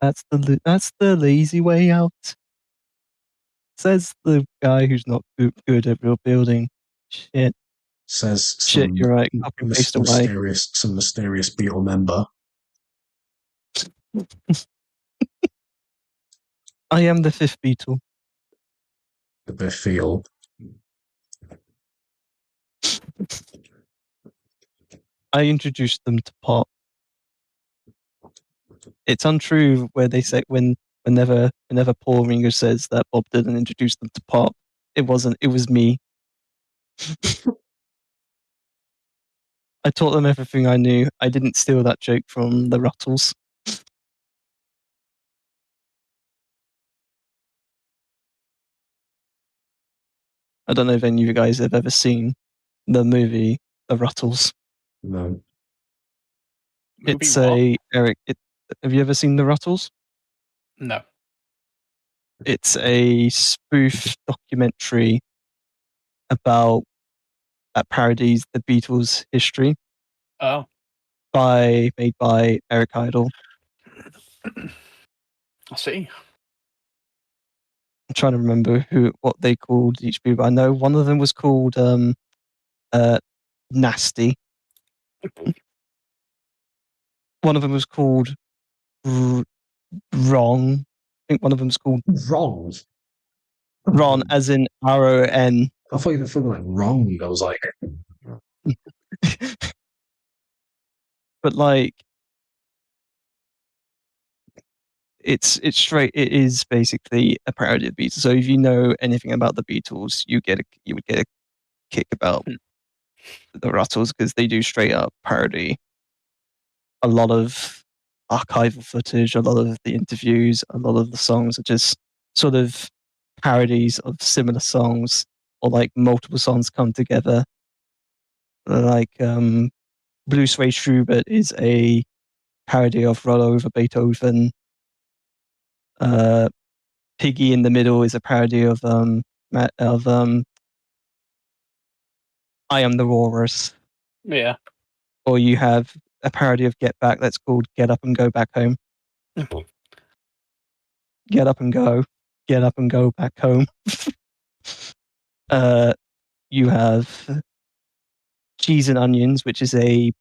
That's the lazy way out. Says the guy who's not good at real building. Shit. Says shit. You're right. Copy and paste away. Some mysterious Beetle member. I am the fifth Beetle. The Bobville. I introduced them to Pop. It's untrue where they say whenever Paul Ringo says that Bob didn't introduce them to Pop. It wasn't. It was me. I taught them everything I knew. I didn't steal that joke from the Ruttles. I don't know if any of you guys have ever seen the movie The Ruttles. No. It's Eric. Have you ever seen The Ruttles? No. It's a spoof documentary about that parodies the Beatles' history. Oh. Made by Eric Idle. I see. I'm trying to remember what they called each people. I know one of them was called Nasty. One of them was called Wrong. I think one of them was called Wrong. Ron, as in RON. I thought you were thinking like wrong. I was like, but like, it's straight. It is basically a parody of the Beatles. So if you know anything about the Beatles, you would get a kick about the Ruttles, because they do straight up parody a lot of archival footage, a lot of the interviews, a lot of the songs are just sort of parodies of similar songs, or like multiple songs come together. Like Blue Suede Schubert is a parody of Roll Over Beethoven. Piggy in the Middle is a parody of I Am the Walrus. Yeah. Or you have a parody of Get Back that's called Get Up and Go Back Home. Get up and go. Get up and go back home. You have Cheese and Onions, which is a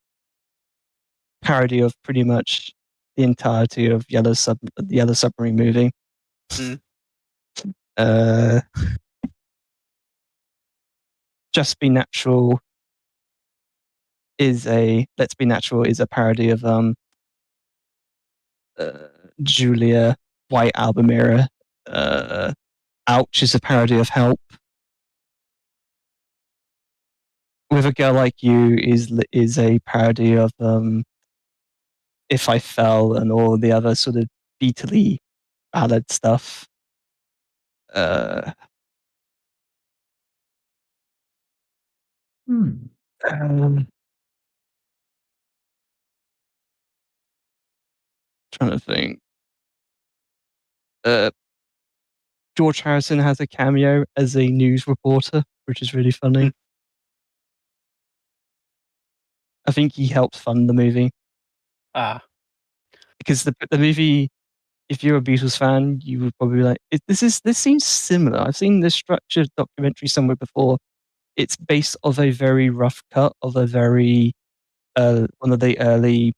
parody of pretty much the entirety of the Yellow Submarine movie. Just Be Natural is a parody of Julia, White Album Era. Ouch is a parody of Help. With a Girl Like You is a parody of If I Fell and all the other sort of Beatley ballad stuff. Trying to think. George Harrison has a cameo as a news reporter, which is really funny. I think he helped fund the movie. Because the movie, if you're a Beatles fan, you would probably be like, this seems similar. I've seen this structured documentary somewhere before. it's based off a very rough cut of a very one of the early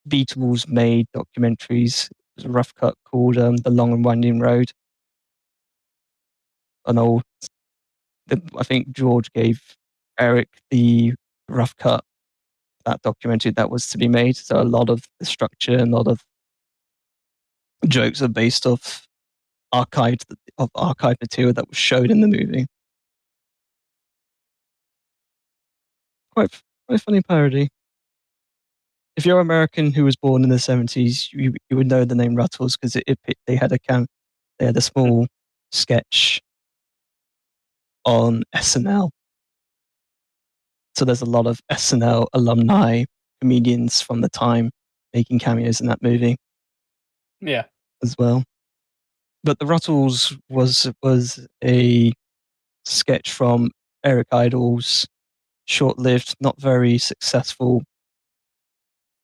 Beatles made documentaries. It was a rough cut called The Long and Winding Road. I think George gave Eric the rough cut, that documentary that was to be made. So a lot of the structure and a lot of jokes are based off archive material that was showed in the movie. Quite funny parody. If you're American who was born in the 70s, you would know the name Ruttles because they had a small sketch on SNL. So there's a lot of SNL alumni comedians from the time making cameos in that movie. Yeah. As well. But the Ruttles was a sketch from Eric Idle's short-lived, not very successful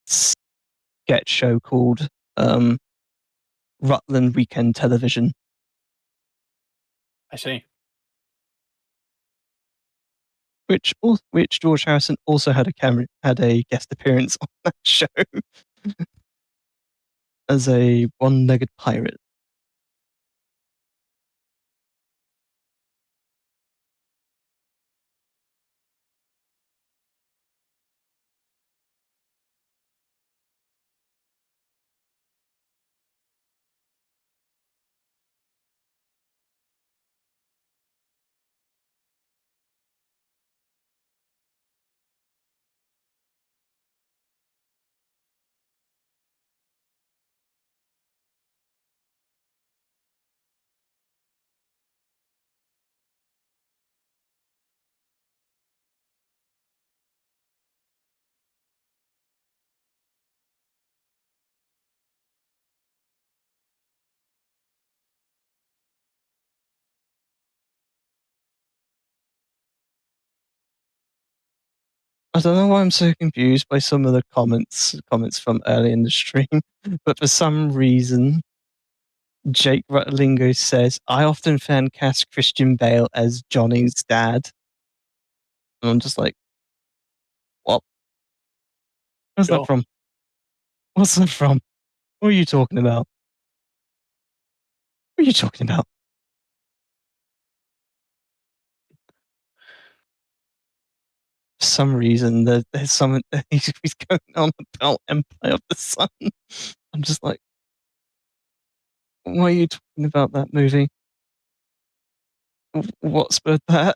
sketch show called Rutland Weekend Television. I see. Which George Harrison also had a guest appearance on that show as a one-legged pirate. I don't know why I'm so confused by some of the comments from early in the stream, but for some reason, Jake Ruttlingo says, I often fan cast Christian Bale as Johnny's dad. And I'm just like, what? Where's that from? What's that from? What are you talking about? What are you talking about? For some reason, there's something he's going on about Empire of the Sun. I'm just like, why are you talking about that movie? What spurred that?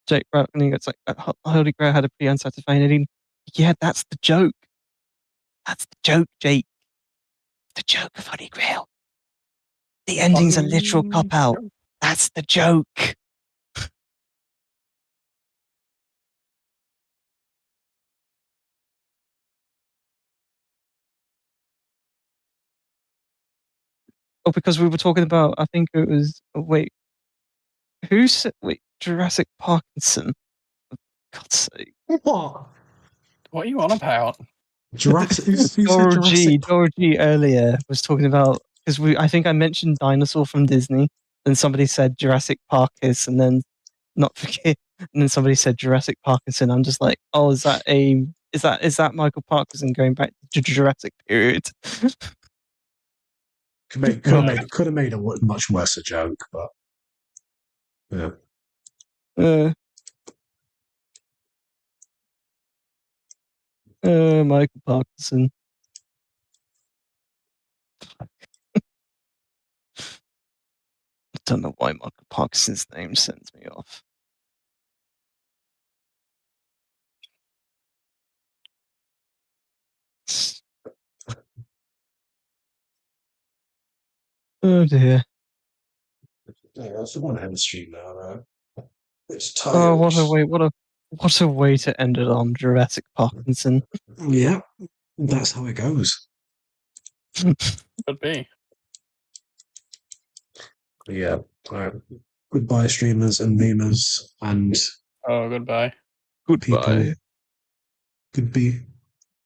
Jake Ratling, it's like, Holy Grail had a pretty unsatisfying ending. Yeah, that's the joke. That's the joke, Jake. The joke of Holy Grail. The ending's a literal cop-out. That's the joke. Oh, because we were talking about, I think it was, Jurassic Parkinson. For God's sake. What? What are you on about? Jurassic. Who Dora said Jurassic? Dora G earlier was talking about, because I think I mentioned Dinosaur from Disney, then somebody said Jurassic Parkus, and then and then somebody said Jurassic Parkinson. I'm just like, oh, is that Michael Parkinson going back to Jurassic period? Could have made a much worse a joke, but yeah. Michael Parkinson. I don't know why Michael Parkinson's name sends me off. Oh dear. Yeah, that's the one end stream now, though. It's tired. Oh, what a way to end it on, Jurassic Parkinson. Yeah, that's how it goes. Could be. Yeah. Goodbye, streamers and memers and goodbye. Goodbye. Goodbye.